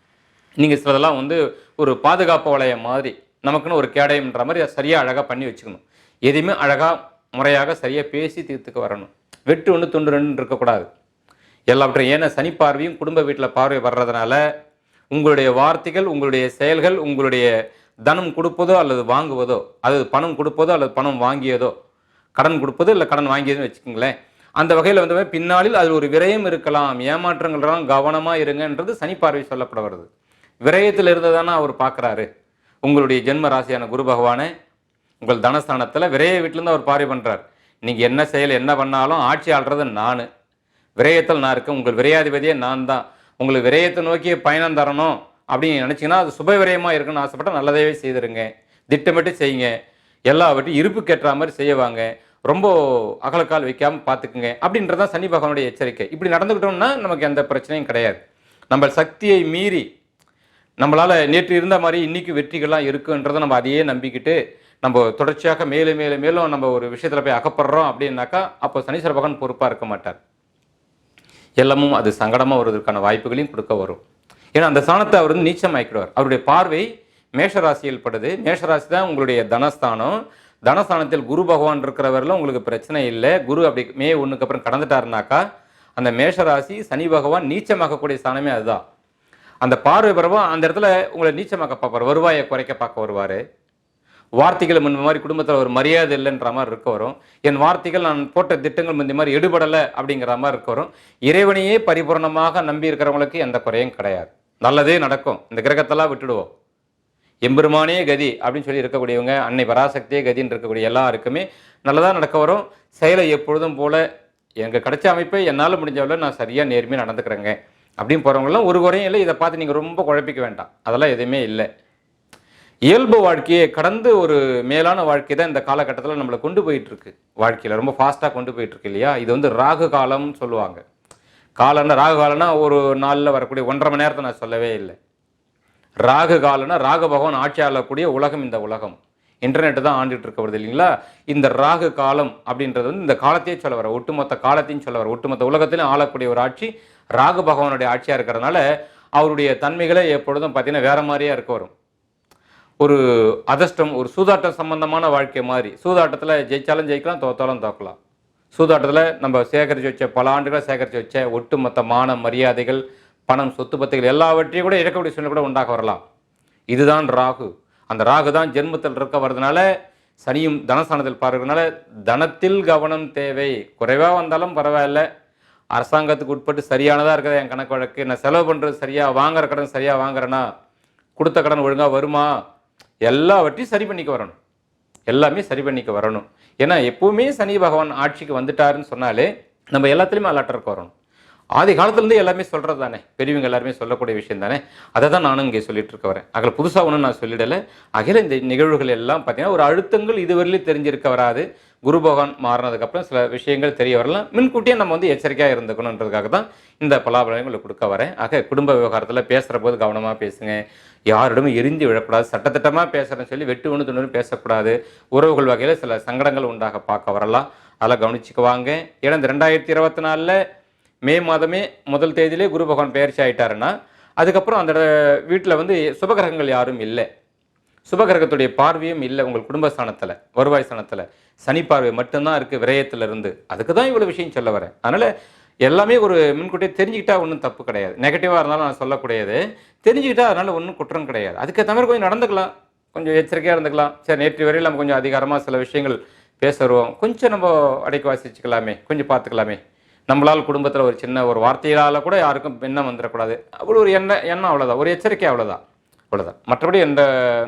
நீங்கள் சிலதெல்லாம் வந்து ஒரு பாதுகாப்பு வளையம் மாதிரி நமக்குன்னு ஒரு கேடயம்ன்ற மாதிரி சரியாக அழகாக பண்ணி வச்சுக்கணும். எதையுமே அழகாக முறையாக சரியாக பேசி தீர்த்துக்க வரணும். வெட்டு ஒன்று துண்டு ரெண்டு இருக்கக்கூடாது. எல்லாவற்றையும் ஏன்னா சனி பார்வையும் குடும்ப வீட்டில் பார்வை வர்றதுனால உங்களுடைய வார்த்தைகள், உங்களுடைய செயல்கள், உங்களுடைய தனம் கொடுப்பதோ அல்லது வாங்குவதோ, அது பணம் கொடுப்பதோ அல்லது பணம் வாங்கியதோ, கடன் கொடுப்பதோ இல்லை கடன் வாங்கியதுன்னு வச்சுக்கோங்களேன். அந்த வகையில் வந்து பின்னாளில் அதில் ஒரு விரயம் இருக்கலாம், ஏமாற்றங்கள்லாம் கவனமாக இருங்கன்றது சனி பார்வை சொல்லப்பட வருது. விரயத்தில் இருந்ததானே அவர் பார்க்குறாரு. உங்களுடைய ஜென்ம ராசியான குரு பகவானை உங்கள் தனஸ்தானத்தில் விரய வீட்டிலேருந்து அவர் பார்வை பண்ணுறார். நீங்கள் என்ன செயல் என்ன பண்ணாலும் ஆட்சி ஆள்றது நான், விரயத்தில் நான் இருக்கேன், உங்கள் விரையாதிபதியே நான் தான். உங்களுக்கு விரயத்தை நோக்கி பயணம் தரணும் அப்படின்னு நினச்சிங்கன்னா அது சுப விரயமாக இருக்குன்னு ஆசைப்பட்டால் நல்லதாகவே செய்திருங்க. திட்டமிட்டு செய்யுங்க. எல்லாவற்றையும் இருப்புக்கு ஏற்ற மாதிரி செய்வாங்க. ரொம்ப அகலக்கால் வைக்காமல் பார்த்துக்குங்க அப்படின்றதான் சனி பகவானுடைய எச்சரிக்கை. இப்படி நடந்துக்கிட்டோம்னா நமக்கு எந்த பிரச்சனையும் கிடையாது. நம்ம சக்தியை மீறி நம்மளால் நேற்று இருந்த மாதிரி இன்றைக்கி வெற்றிகள்லாம் இருக்குன்றதை நம்ம அதையே நம்பிக்கிட்டு நம்ம தொடர்ச்சியாக மேலும் மேலும் மேலும் நம்ம ஒரு விஷயத்தில் போய் அகப்படுறோம் அப்படின்னாக்கா அப்போ சனீஸ்வர பகவான் பொறுப்பாக இருக்க மாட்டார். எல்லாமும் அது சங்கடமாக வருவதற்கான வாய்ப்புகளையும் கொடுக்க வரும். ஏன்னா அந்த ஸ்தானத்தை அவர் வந்து நீச்சம் ஆக்கிடுவார். அவருடைய பார்வை மேஷராசியில் படுது. மேஷராசி தான் உங்களுடைய தனஸ்தானம். தனஸ்தானத்தில் குரு பகவான் இருக்கிறவரில் உங்களுக்கு பிரச்சனை இல்லை. குரு அப்படி மே 1க்கு அப்புறம் கடந்துட்டாருனாக்கா அந்த மேஷராசி சனி பகவான் நீச்சமாக்கக்கூடிய ஸ்தானமே அதுதான். அந்த பார்வை பரவா அந்த இடத்துல உங்களை நீச்சமாக்க பார்ப்பார். வருவாயை குறைக்க பார்க்க வருவார். வார்த்தைகள் முன்பு மாதிரி குடும்பத்தில் ஒரு மரியாதை இல்லைன்ற மாதிரி இருக்க வரும். என் வார்த்தைகள் நான் போட்ட திட்டங்கள் முந்தி மாதிரி எடுபடலை அப்படிங்கிற மாதிரி இருக்க வரும். இறைவனையே பரிபூர்ணமாக நம்பி இருக்கிறவங்களுக்கு எந்த குறையும் கிடையாது. நல்லதே நடக்கும். இந்த கிரகத்தெல்லாம் விட்டுடுவோம். எம்பெருமானே கதி அப்படின்னு சொல்லி இருக்கக்கூடியவங்க, அன்னை பராசக்தியே கதின்னு இருக்கக்கூடிய எல்லாருக்குமே நல்லதாக நடக்க வரும். செயலை எப்பொழுதும் போல எனக்கு கிடைச்ச அமைப்பை என்னால் முடிஞ்சவளை நான் சரியாக நேர்மையாக நடந்துக்கிறேங்க அப்படின்னு போகிறவங்களாம் ஒரு குறையும் இல்லை. இதை பார்த்து நீங்கள் ரொம்ப குழப்பிக்க வேண்டாம். அதெல்லாம் எதுவுமே இல்லை. இயல்பு வாழ்க்கையை கடந்து ஒரு மேலான வாழ்க்கை தான் இந்த காலகட்டத்தில் நம்மளை கொண்டு போயிட்டுருக்கு. வாழ்க்கையில் ரொம்ப ஃபாஸ்ட்டாக கொண்டு போயிட்டுருக்கு இல்லையா? இது வந்து ராகு காலம்னு சொல்லுவாங்க. காலம்னா ராகு காலம்னா ஒரு நாளில் வரக்கூடிய 1.5 மணி நேரத்தை நான் சொல்லவே இல்லை. ராகு காலம்னா ராகு பகவான் ஆட்சி ஆளக்கூடிய உலகம். இந்த உலகம் இன்டர்நெட்டு தான் ஆண்டுகிட்டு இருக்க வருது இல்லைங்களா? இந்த ராகு காலம் அப்படின்றது வந்து இந்த காலத்தையே சொல்ல வர, ஒட்டுமொத்த காலத்தையும் சொல்ல வர, ஒட்டுமொத்த உலகத்திலையும் ஆளக்கூடிய ஒரு ஆட்சி ராகு பகவானுடைய ஆட்சியாக இருக்கிறதுனால அவருடைய தன்மைகளை எப்பொழுதும் பார்த்தீங்கன்னா வேற மாதிரியா இருக்க வரும். ஒரு அதிர்ஷ்டம், ஒரு சூதாட்டம் சம்பந்தமான வாழ்க்கை மாதிரி. சூதாட்டத்தில் ஜெயிச்சாலும் ஜெயிக்கலாம், தோத்தாலும் தோக்கலாம். சூதாட்டத்தில் நம்ம சேகரித்து வச்ச பல ஆண்டுகளை சேகரித்து வச்ச ஒட்டுமொத்த மான மரியாதைகள், பணம், சொத்து பத்துகள் எல்லாவற்றையும் கூட இழக்கக்கூடிய சூழ்நிலை கூட உண்டாக வரலாம். இதுதான் ராகு. அந்த ராகு தான் ஜென்மத்தில் இருக்க வர்றதுனால சனியும் தனஸ்தானத்தில் பார்க்கறதுனால தனத்தில் கவனம் தேவை. குறைவாக வந்தாலும் பரவாயில்ல, அரசாங்கத்துக்கு உட்பட்டு சரியானதாக இருக்கிறதா என் கணக்கு வழக்கு, நான் செலவு பண்ணுறது சரியாக, வாங்குற கடன் சரியாக வாங்குறேன்னா, கொடுத்த கடன் ஒழுங்காக வருமா, எல்லாவற்றையும் சரி பண்ணிக்க வரணும். எல்லாமே சரி பண்ணிக்க வரணும். ஏன்னா எப்பவுமே சனி பகவான் ஆட்சிக்கு வந்துட்டாருன்னு சொன்னாலே நம்ம எல்லாத்துலேயுமே அலாட்டருக்கு வரணும். ஆதி காலத்துலேருந்து எல்லாமே சொல்கிறது தானே, பெரியவங்க எல்லாருமே சொல்லக்கூடிய விஷயம் தானே. அதை தான் நானும் இங்கே சொல்லிட்டு இருக்க வரேன். அதில் புதுசாக ஒன்றும் நான் சொல்லிடலை. அகில இந்த நிகழ்வுகள் எல்லாம் பார்த்தீங்கன்னா ஒரு அழுத்தங்கள் இதுவரையிலும் தெரிஞ்சிருக்க வராது. குரு பகவான் மாறினதுக்கப்புறம் சில விஷயங்கள் தெரிய வரலாம். முன்கூட்டியே நம்ம வந்து எச்சரிக்கையாக இருந்துக்கணுன்றதுக்காக தான் இந்த பலாபலங்களை கொடுக்க வரேன். ஆக குடும்ப விவகாரத்தில் பேசுகிற போது கவனமாக பேசுங்க. யாரிடமும் எரிஞ்சு விழக்கூடாது. சட்டத்திட்டமாக பேசுகிறேன்னு சொல்லி வெட்டு ஒன்று துணு பேசக்கூடாது. உறவுகள் வகையில் சில சங்கடங்கள் உண்டாக பார்க்க வரலாம். அதெல்லாம் கவனிச்சுக்குவாங்க. ஏன்னா இந்த 2024 மே மாதமே 1 தேதியிலே குரு பகவான் பெயர்ச்சி ஆகிட்டாருன்னா அதுக்கப்புறம் அந்த வீட்டில் வந்து சுபகிரகங்கள் யாரும் இல்லை. சுபகிரகத்துடைய பார்வையும் இல்லை. உங்கள் குடும்பஸ்தானத்தில், வருவாய் ஸ்தானத்தில் சனி பார்வை மட்டும்தான் இருக்குது விரயத்திலிருந்து. அதுக்கு தான் இவ்வளோ விஷயம் சொல்ல வரேன். அதனால் எல்லாமே ஒரு முன்கூட்டியே தெரிஞ்சுக்கிட்டா ஒன்றும் தப்பு கிடையாது. நெகட்டிவாக இருந்தாலும் நான் சொல்லக்கூடியது தெரிஞ்சுக்கிட்டா அதனால் ஒன்றும் குற்றம் கிடையாது. அதுக்கேற்ற மாதிரி கொஞ்சம் நடந்துக்கலாம், கொஞ்சம் எச்சரிக்கையாக இருந்துக்கலாம். சரி, நேற்று வரையில் நம்ம கொஞ்சம் அதிகாரமாக சில விஷயங்கள் பேச வருவோம், கொஞ்சம் நம்ம அடைக்க வாசிச்சுக்கலாமே, கொஞ்சம் பார்த்துக்கலாமே. நம்மளால் குடும்பத்தில் ஒரு சின்ன ஒரு வார்த்தையால் கூட யாருக்கும் எண்ணம் வந்துடக்கூடாது. அவ்வளோ ஒரு எண்ணம் அவ்வளோதான், ஒரு எச்சரிக்கை அவ்வளோதான். மற்றபடி எந்த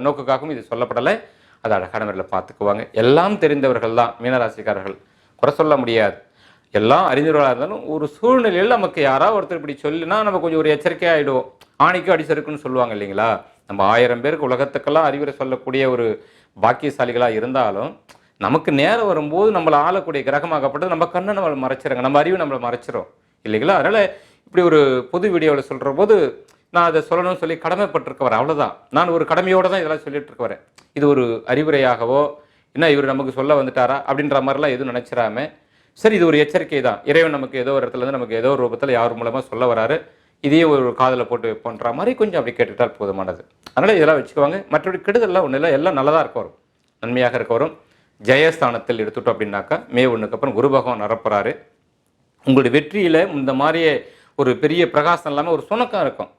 நோக்குக்காகவும் இது சொல்லப்படலை. அதை அழகான முறையில் பார்த்துக்குவாங்க. எல்லாம் தெரிந்தவர்கள் தான் மீனராசிக்காரர்கள், குறை சொல்ல முடியாது. எல்லாம் அறிஞர்களாக இருந்தாலும் ஒரு சூழ்நிலையில் நமக்கு யாராவது ஒருத்தர் இப்படி சொல்லினா நம்ம கொஞ்சம் ஒரு எச்சரிக்கையாக ஆகிடுவோம். ஆணிக்கும் அடிசருக்குன்னு சொல்லுவாங்க இல்லைங்களா? நம்ம 1000 பேருக்கு உலகத்துக்கெல்லாம் அறிவுரை சொல்லக்கூடிய ஒரு பாக்கியசாலிகளாக இருந்தாலும் நமக்கு நேரம் வரும்போது நம்மளை ஆளக்கூடிய கிரகமாகப்பட்டது நம்ம கண்ணை நம்மளை மறைச்சிருங்க, நம்ம அறிவு நம்மளை மறைச்சிரும் இல்லைங்களா? அதனால் இப்படி ஒரு பொது வீடியோவில் சொல்கிற போது நான் அதை சொல்லணும்னு சொல்லி கடமைப்பட்டிருக்க வரேன், அவ்வளோதான். நான் ஒரு கடமையோடு தான் இதெல்லாம் சொல்லிட்டு இருக்க வரேன். இது ஒரு அறிவுரையாகவோ என்ன இவர் நமக்கு சொல்ல வந்துட்டாரா அப்படின்ற மாதிரிலாம் எதுவும் நினச்சிடாம, சரி இது ஒரு எச்சரிக்கை தான், இறைவன் நமக்கு ஏதோ ஒரு இடத்துலேருந்து நமக்கு ஏதோ ஒரு ரூபத்தில் யார் மூலமாக சொல்ல வராரு, இதையும் ஒரு காதில் போட்டு வைப்போன்ற மாதிரி கொஞ்சம் அப்படி கேட்டுட்டால் போதுமானது. அதனால் இதெல்லாம் வச்சுக்குவாங்க. மற்றபடி கெடுதல்லாம் ஒன்றும் இல்லை, எல்லாம் நல்லதாக இருக்க வரும், நன்மையாக இருக்க வரும். ஜெயஸ்தானத்தில் எடுத்துட்டோம் அப்படின்னாக்கா மே 1க்கு அப்புறம் குரு பகவான் வரப்போறாரு. உங்களுடைய வெற்றியில் இந்த மாதிரியே ஒரு பெரிய பிரகாசம் இல்லாமல் ஒரு சுணக்கம் இருக்கும்.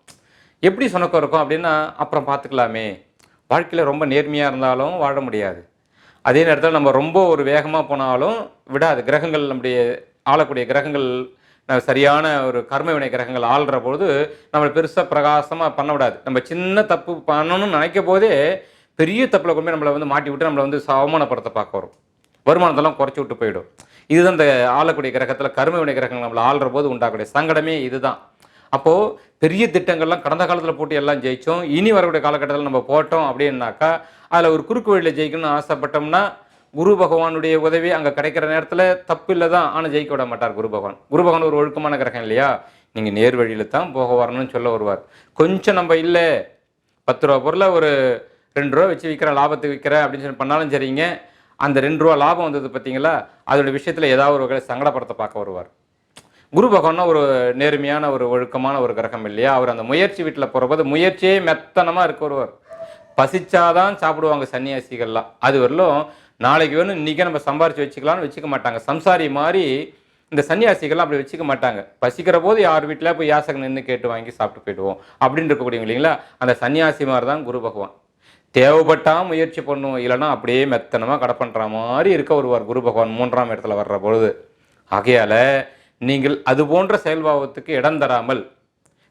எப்படி சுணக்கம் இருக்கும் அப்படின்னா, அப்புறம் பார்த்துக்கலாமே, வாழ்க்கையில் ரொம்ப நேர்மையாக இருந்தாலும் வாழ முடியாது. அதே நேரத்தில் நம்ம ரொம்ப ஒரு வேகமாக போனாலும் விடாது. கிரகங்கள் நம்முடைய ஆளக்கூடிய கிரகங்கள் சரியான ஒரு கர்ம வினை கிரகங்கள் ஆள்ற பொழுது நம்மளை பெருசாக பிரகாசமாக பண்ண விடாது. நம்ம சின்ன தப்பு பண்ணணும்னு நினைக்க போதே பெரிய தப்பில் கொண்டு போய் நம்மளை வந்து மாட்டி விட்டு நம்மளை வந்து அவமானப்படுத்த பார்க்க வரும். வருமானத்தெல்லாம் குறைச்சி விட்டு போயிடும். இதுதான் இந்த ஆளக்கூடிய கிரகத்தில் கர்ம வினை கிரகங்கள் நம்மளை ஆள்ற போது உண்டாகக்கூடிய சங்கடமே இதுதான். அப்போது பெரிய திட்டங்கள்லாம் கடந்த காலத்தில் போட்டு எல்லாம் ஜெயித்தோம், இனி வரக்கூடிய காலகட்டத்தில் நம்ம போட்டோம் அப்படின்னாக்கா அதில் ஒரு குறுக்கு வழியில் ஜெயிக்கணும்னு ஆசைப்பட்டோம்னா குரு பகவானுடைய உதவி அங்கே கிடைக்கிற நேரத்தில் தப்பு இல்லை தான், ஆனால் ஜெயிக்க விட மாட்டார் குரு பகவான். குரு பகவான் ஒரு ஒழுக்கமான கிரகம் இல்லையா? நீங்கள் நேர் வழியில் தான் போக வரணும்னு சொல்ல வருவார். கொஞ்சம் நம்ம இல்லை 10 ரூபா பொருளை ஒரு 2 ரூபா வச்சு விற்கிற லாபத்துக்கு விற்கிறேன் அப்படின்னு சொல்லி பண்ணாலும் சரிங்க, அந்த 2 ரூபா லாபம் வந்தது பார்த்தீங்களா, அதோட விஷயத்தில் ஏதாவது ஒரு வகையில் சங்கடப்படுத்த பார்க்க வருவார். குரு பகவான்னா ஒரு நேர்மையான ஒரு ஒழுக்கமான ஒரு கிரகம் இல்லையா? அவர் அந்த முயற்சி வீட்டில் போகிறபோது முயற்சியே மெத்தனமாக இருக்க வருவார். பசிச்சாதான் சாப்பிடுவாங்க சன்னியாசிகள்லாம். அது வரலும் நாளைக்கு வேணும் இன்றைக்கே நம்ம சம்பாரித்து வச்சுக்கலாம்னு வச்சுக்க மாட்டாங்க. சம்சாரி மாதிரி இந்த சன்னியாசிகள்லாம் அப்படி வச்சுக்க மாட்டாங்க. பசிக்கிற போது யார் வீட்டில் போய் யாசகம் நின்று கேட்டு வாங்கி சாப்பிட்டு போயிடுவோம் அப்படின்னு இருக்கக்கூடிய இல்லைங்களா? அந்த சன்னியாசி மாதிரி தான் குரு பகவான். தேவைப்பட்டால் முயற்சி பண்ணுவோம், இல்லைனா அப்படியே மெத்தனமாக கடை பண்ணுற மாதிரி இருக்க வருவார் குரு பகவான் 3ஆம் இடத்துல வர்ற பொழுது. ஆகையால் நீங்கள் அது போன்ற செயல்பாவத்துக்கு இடம் தராமல்,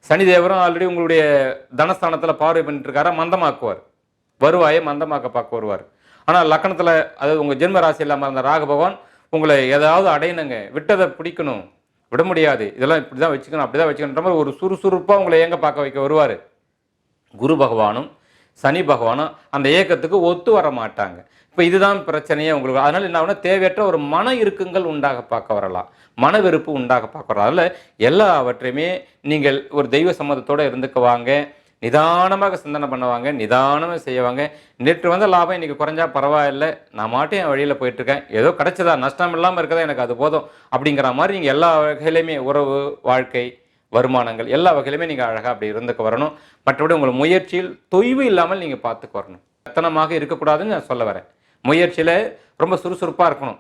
சனிதேவரும் ஆல்ரெடி உங்களுடைய தனஸ்தானத்தில் பார்வை பண்ணிட்டு இருக்காரா, மந்தமாக்குவார், வருவாயை மந்தமாக்க பார்க்க வருவார். ஆனால் லக்கணத்தில், அதாவது உங்கள் ஜென்ம ராசி இல்லாமல் இருந்த ராகு பகவான் உங்களை ஏதாவது அடையணுங்க, விட்டதை பிடிக்கணும், விட முடியாது, இதெல்லாம் இப்படி தான் வச்சுக்கணும் அப்படி தான் வச்சுக்கணுன்ற மாதிரி ஒரு சுறுசுறுப்பாக உங்களை ஏங்க பார்க்க வைக்க வருவார். குரு பகவானும் சனி பகவானும் அந்த ஏக்கத்துக்கு ஒத்து வர மாட்டாங்க. இப்போ இதுதான் பிரச்சனையே உங்களுக்கு. அதனால் என்ன ஆகுனா, தேவையற்ற ஒரு மன இறுக்கங்கள் உண்டாக பார்க்க வரலாம், மன வெறுப்பு உண்டாக பார்க்க வரலாம். அதில் எல்லாவற்றையுமே நீங்கள் ஒரு தெய்வ சம்மதத்தோடு இருந்துக்க வாங்க, நிதானமாக சிந்தனை பண்ணுவாங்க, நிதானமாக செய்வாங்க. நேற்று வந்த லாபம் இன்றைக்கி குறைஞ்சா பரவாயில்லை, நான் மாட்டும் என் வழியில் போயிட்டுருக்கேன், ஏதோ கிடைச்சதா, நஷ்டம் இல்லாமல் இருக்கதா எனக்கு அது போதும் அப்படிங்கிற மாதிரி நீங்கள் எல்லா வகையிலையுமே உறவு, வாழ்க்கை, வருமானங்கள் எல்லா வகையிலுமே நீங்கள் அழகாக அப்படி இருந்துக்க வரணும். மற்றபடி உங்கள் முயற்சியில் தொய்வு இல்லாமல் நீங்கள் பார்த்துக்க வரணும். எத்தனமாக இருக்கக்கூடாதுன்னு நான் சொல்ல வரேன். முயற்சியில் ரொம்ப சுறுசுறுப்பாக இருக்கணும்.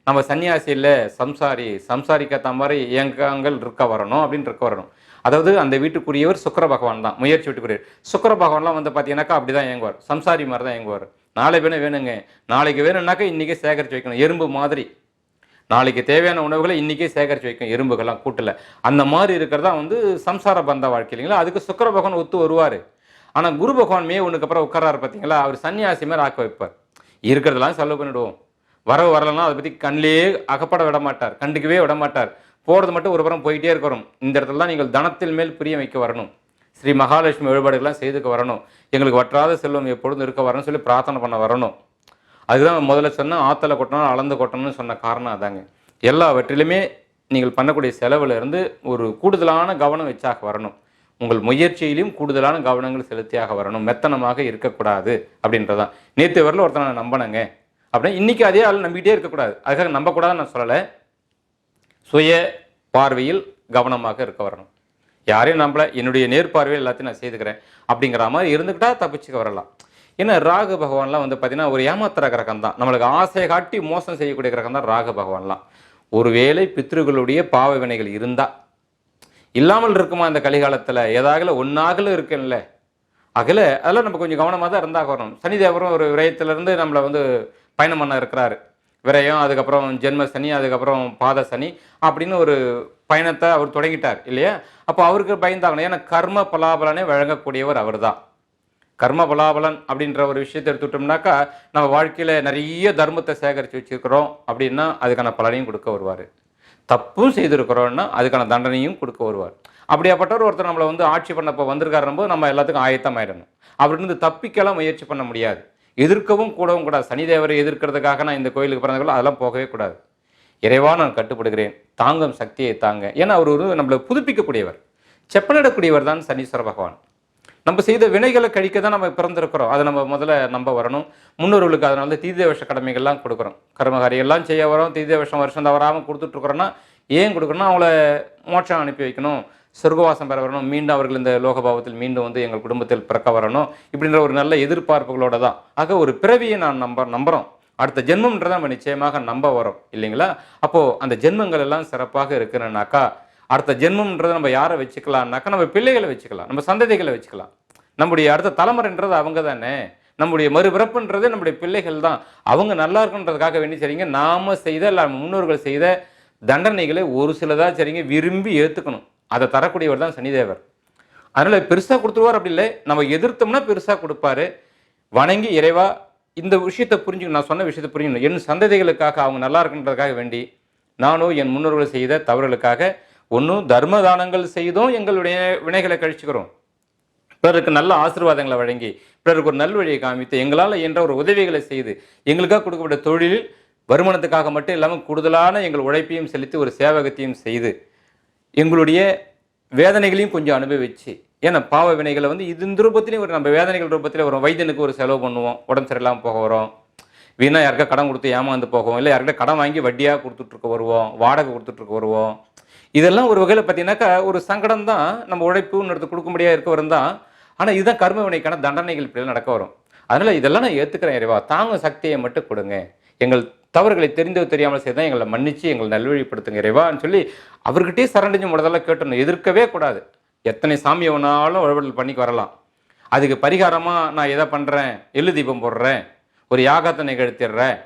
நம்ம சன்னியாசி இல்லை, சம்சாரி, சம்சாரிக்கேற்ற மாதிரி இயங்கங்கள் இருக்க வரணும் அப்படின்னு இருக்க வரணும். அதாவது அந்த வீட்டுக்குரியவர் சுக்கிர பகவான் தான், முயற்சி வீட்டுக்குரியவர். சுக்கிர பகவான்லாம் வந்து பார்த்தீங்கன்னாக்கா அப்படி தான் இயங்குவார், சம்சாரி மாதிரி தான் இயங்குவார். நாளை வேணுங்க, நாளைக்கு வேணும்னாக்கா இன்றைக்கே சேகரித்து வைக்கணும், எறும்பு மாதிரி. நாளைக்கு தேவையான உணவுகளை இன்றைக்கே சேகரித்து வைக்கும் எறும்புகள்லாம் கூட்டில். அந்த மாதிரி இருக்கிறதா வந்து சம்சார பந்த வாழ்க்கை இல்லைங்களா? அதுக்கு சுக்கிர பகவான் ஒத்து வருவார். ஆனால் குரு பகவான் மே 1க்கு அப்புறம் உட்காராரு பார்த்தீங்களா, அவர் சன்னியாசி மாதிரி ஆக்க வைப்பார். இருக்கிறதெல்லாம் செலவு பண்ணிவிடுவோம், வரவு வரலன்னா அதை பற்றி கண்ணிலேயே அகப்பட விட மாட்டார், கண்டுக்கவே விட மாட்டார். போகிறது மட்டும் ஒரு புறம் போயிட்டே இருக்கிறோம். இந்த இடத்துல தான் நீங்கள் தனத்தில் மேல் பிரியம் வைக்க வரணும். ஸ்ரீ மகாலட்சுமி வழிபாடுகள்லாம் செய்துக்க வரணும். எங்களுக்கு வற்றாத செல்வம் எப்பொழுதும் இருக்க வரணும்னு சொல்லி பிரார்த்தனை பண்ண வரணும். அதுதான் முதல்ல சொன்னால் ஆற்றலை கொட்டணும், அளந்து கொட்டணும்னு சொன்ன காரணம் அதாங்க. எல்லாவற்றிலுமே நீங்கள் பண்ணக்கூடிய செலவில் இருந்து ஒரு கூடுதலான கவனம் வச்சாக வரணும். உங்கள் முயற்சியிலும் கூடுதலான கவனங்கள் செலுத்தியாக வரணும். மெத்தனமாக இருக்கக்கூடாது அப்படின்றதான். நேற்று வரல ஒருத்தனை நான் நம்பினேங்க அப்படின்னா இன்றைக்கி அதே ஆள் நம்பிக்கிட்டே இருக்கக்கூடாது. அதுக்காக நம்பக்கூடாதுன்னு நான் சொல்லலை. சுய பார்வையில் கவனமாக இருக்க வரணும். யாரையும் நம்பலை, என்னுடைய நேர்பார்வையில் எல்லாத்தையும் நான் செய்துக்கிறேன் அப்படிங்கிற மாதிரி இருந்துக்கிட்டால் தப்பிச்சுக்க வரலாம். ஏன்னா ராகு பகவான்லாம் வந்து பார்த்தீங்கன்னா ஒரு ஏமாத்துற கிரகம் தான், நம்மளுக்கு ஆசையை காட்டி மோசம் செய்யக்கூடிய கிரகம் தான் ராகு பகவான்லாம். ஒருவேளை பித்ருகளுடைய பாவ வினைகள் இருந்தால் இல்லாமல் இருக்குமா இந்த கலிகாலத்தில், ஏதாகல ஒன்றாகல இருக்குல்ல, அகல அதெல்லாம் நம்ம கொஞ்சம் கவனமாக தான் இருந்தாக வரணும். சனிதேவரும் ஒரு விரயத்திலேருந்து நம்மளை வந்து பயணம் பண்ண இருக்கிறாரு. விரயம், அதுக்கப்புறம் ஜென்ம சனி, அதுக்கப்புறம் பாத சனி அப்படின்னு ஒரு பயணத்தை அவர் தொடங்கிட்டார் இல்லையா? அப்போ அவருக்கு பயந்தாகணும். ஏன்னா கர்ம பலாபலனை வழங்கக்கூடியவர் அவர் தான். கர்ம பலாபலன் அப்படின்ற ஒரு விஷயத்தை எடுத்துட்டோம்னாக்கா, நம்ம வாழ்க்கையில் நிறைய தர்மத்தை சேகரித்து வச்சுருக்கிறோம் அப்படின்னா அதுக்கான பலனையும் கொடுக்க வருவார். தப்பும் செய்திருக்கிறோன்னா அதுக்கான தண்டனையும் கொடுக்க வருவார். அப்படியாப்பட்டவர் ஒருத்தர் நம்மளை வந்து ஆட்சி பண்ணப்போ வந்திருக்காருன்னு போது நம்ம எல்லாத்துக்கும் ஆயத்தமாயிடணும். அவர்கிட்ட தப்பிக்கலாம் முயற்சி பண்ண முடியாது. எதிர்க்கவும் கூடவும் கூடாது. சனிதேவரை எதிர்க்கிறதுக்காக நான் இந்த கோயிலுக்கு பிறந்தவர்கள் அதெல்லாம் போகவே கூடாது. இறைவா நான் கட்டுப்படுகிறேன், தாங்கும் சக்தியை தாங்க. ஏன்னா அவர் ஒரு நம்மளை புதுப்பிக்கக்கூடியவர், செப்பனிடக்கூடியவர் தான் சனீஸ்வர பகவான். நம்ம செய்த வினைகளை கழிக்க தான் நம்ம பிறந்திருக்கிறோம். அதை நம்ம முதல்ல நம்ப வரணும். முன்னோர்களுக்கு அதனால தான் தீர்த்தவச கடமைகள்லாம் கொடுக்குறோம். கர்மகாரி எல்லாம் செய்ய வரோம். தீர்த்தவசம் வருஷம் தவறாமல் கொடுத்துட்ருக்குறோன்னா ஏன் கொடுக்குறோன்னா அவங்கள மோட்சம் அனுப்பி வைக்கணும், சொர்க்கவாசம் பெற வரணும், மீண்டும் அவர்கள் இந்த லோகபாவத்தில் மீண்டும் வந்து எங்கள் குடும்பத்தில் பிறக்க வரணும் இப்படின்ற ஒரு நல்ல எதிர்பார்ப்புகளோட தான். ஆக ஒரு பிறவியை நான் நம்புகிறோம். அடுத்த ஜென்மம்ன்றதை நம்ம நிச்சயமாக நம்ப வரோம் இல்லைங்களா? அப்போது அந்த ஜென்மங்கள் எல்லாம் சிறப்பாக இருக்கிறனாக்கா அடுத்த ஜென்மம்ன்றதை நம்ம யாரை வச்சுக்கலாம்னாக்கா நம்ம பிள்ளைகளை வச்சுக்கலாம், நம்ம சந்ததிகளை வச்சுக்கலாம். நம்முடைய அடுத்த தலைமுறைன்றது அவங்க தானே. நம்முடைய மறுபிறப்புன்றது நம்முடைய பிள்ளைகள் தான். அவங்க நல்லா இருக்குன்றதுக்காக வேண்டி சரிங்க நாம செய்த இல்லை முன்னோர்கள் செய்த தண்டனைகளை ஒரு சிலதாக சரிங்க விரும்பி ஏற்றுக்கணும். அதை தரக்கூடியவர் தான் சனிதேவர். அதனால் பெருசாக கொடுத்துருவார் அப்படி இல்லை, நம்ம எதிர்த்தோம்னா பெருசாக கொடுப்பாரு. வணங்கி இறைவா இந்த விஷயத்தை புரிஞ்சுக்கணும், நான் சொன்ன விஷயத்தை புரிஞ்சுக்கணும், என் சந்ததிகளுக்காக அவங்க நல்லா இருக்குன்றதுக்காக வேண்டி நானும் என் முன்னோர்கள் செய்த தவறுகளுக்காக ஒன்றும் தர்ம தானங்கள் செய்தும் எங்களுடைய வினைகளை கழிச்சுக்கிறோம், பிறருக்கு நல்ல ஆசீர்வாதங்களை வழங்கி பிறருக்கு ஒரு நல்வழியை காமித்து எங்களால் என்ற ஒரு உதவிகளை செய்து எங்களுக்காக கொடுக்கப்பட்ட தொழிலில் வருமானத்துக்காக மட்டும் இல்லாமல் கூடுதலான எங்கள் உழைப்பையும் செலுத்தி ஒரு சேவகத்தையும் செய்து எங்களுடைய வேதனைகளையும் கொஞ்சம் அனுபவிச்சு, ஏன்னா பாவ வினைகளை வந்து இந்த ரூபத்திலையும் ஒரு நம்ம வேதனைகள் ரூபத்தில் வரும். வைத்தியனுக்கு ஒரு செலவு பண்ணுவோம், உடம்பு சரியில்லாமல் போக வரோம், வீணா யாருக்கா கடன் கொடுத்து ஏமாந்து போகும், இல்லை யார்கிட்ட கடன் வாங்கி வட்டியாக கொடுத்துட்ருக்க வருவோம், வாடகை கொடுத்துட்ருக்க வருவோம். இதெல்லாம் ஒரு வகையில் பார்த்தீங்கன்னாக்கா ஒரு சங்கடம் தான், நம்ம உழைப்புன்னு எடுத்து கொடுக்க முடியாது இருக்க வரும் தான். ஆனால் இதுதான் கர்ம வினைக்கான தண்டனைகள் இப்படி நடக்க வரும். அதனால் இதெல்லாம் நான் ஏற்றுக்கிறேன் இறைவா, தாங்க சக்தியை மட்டும் கொடுங்க, எங்கள் தவறுகளை தெரிந்தோ தெரியாமல் செய்தால் எங்களை மன்னிச்சு எங்களை நல்வழிப்படுத்துங்க இறைவான்னு சொல்லி அவர்கிட்டே சரண்டஞ்சு முதல்ல கேட்டணும். எதிர்க்கவே கூடாது. எத்தனை சாமி வேணாலும் வழிபாடு பண்ணிக்கு வரலாம். அதுக்கு பரிகாரமாக நான் எதை பண்ணுறேன், எள்ளு தீபம் போடுறேன், ஒரு யாகத்தை நிகழ்த்திடுறேன்,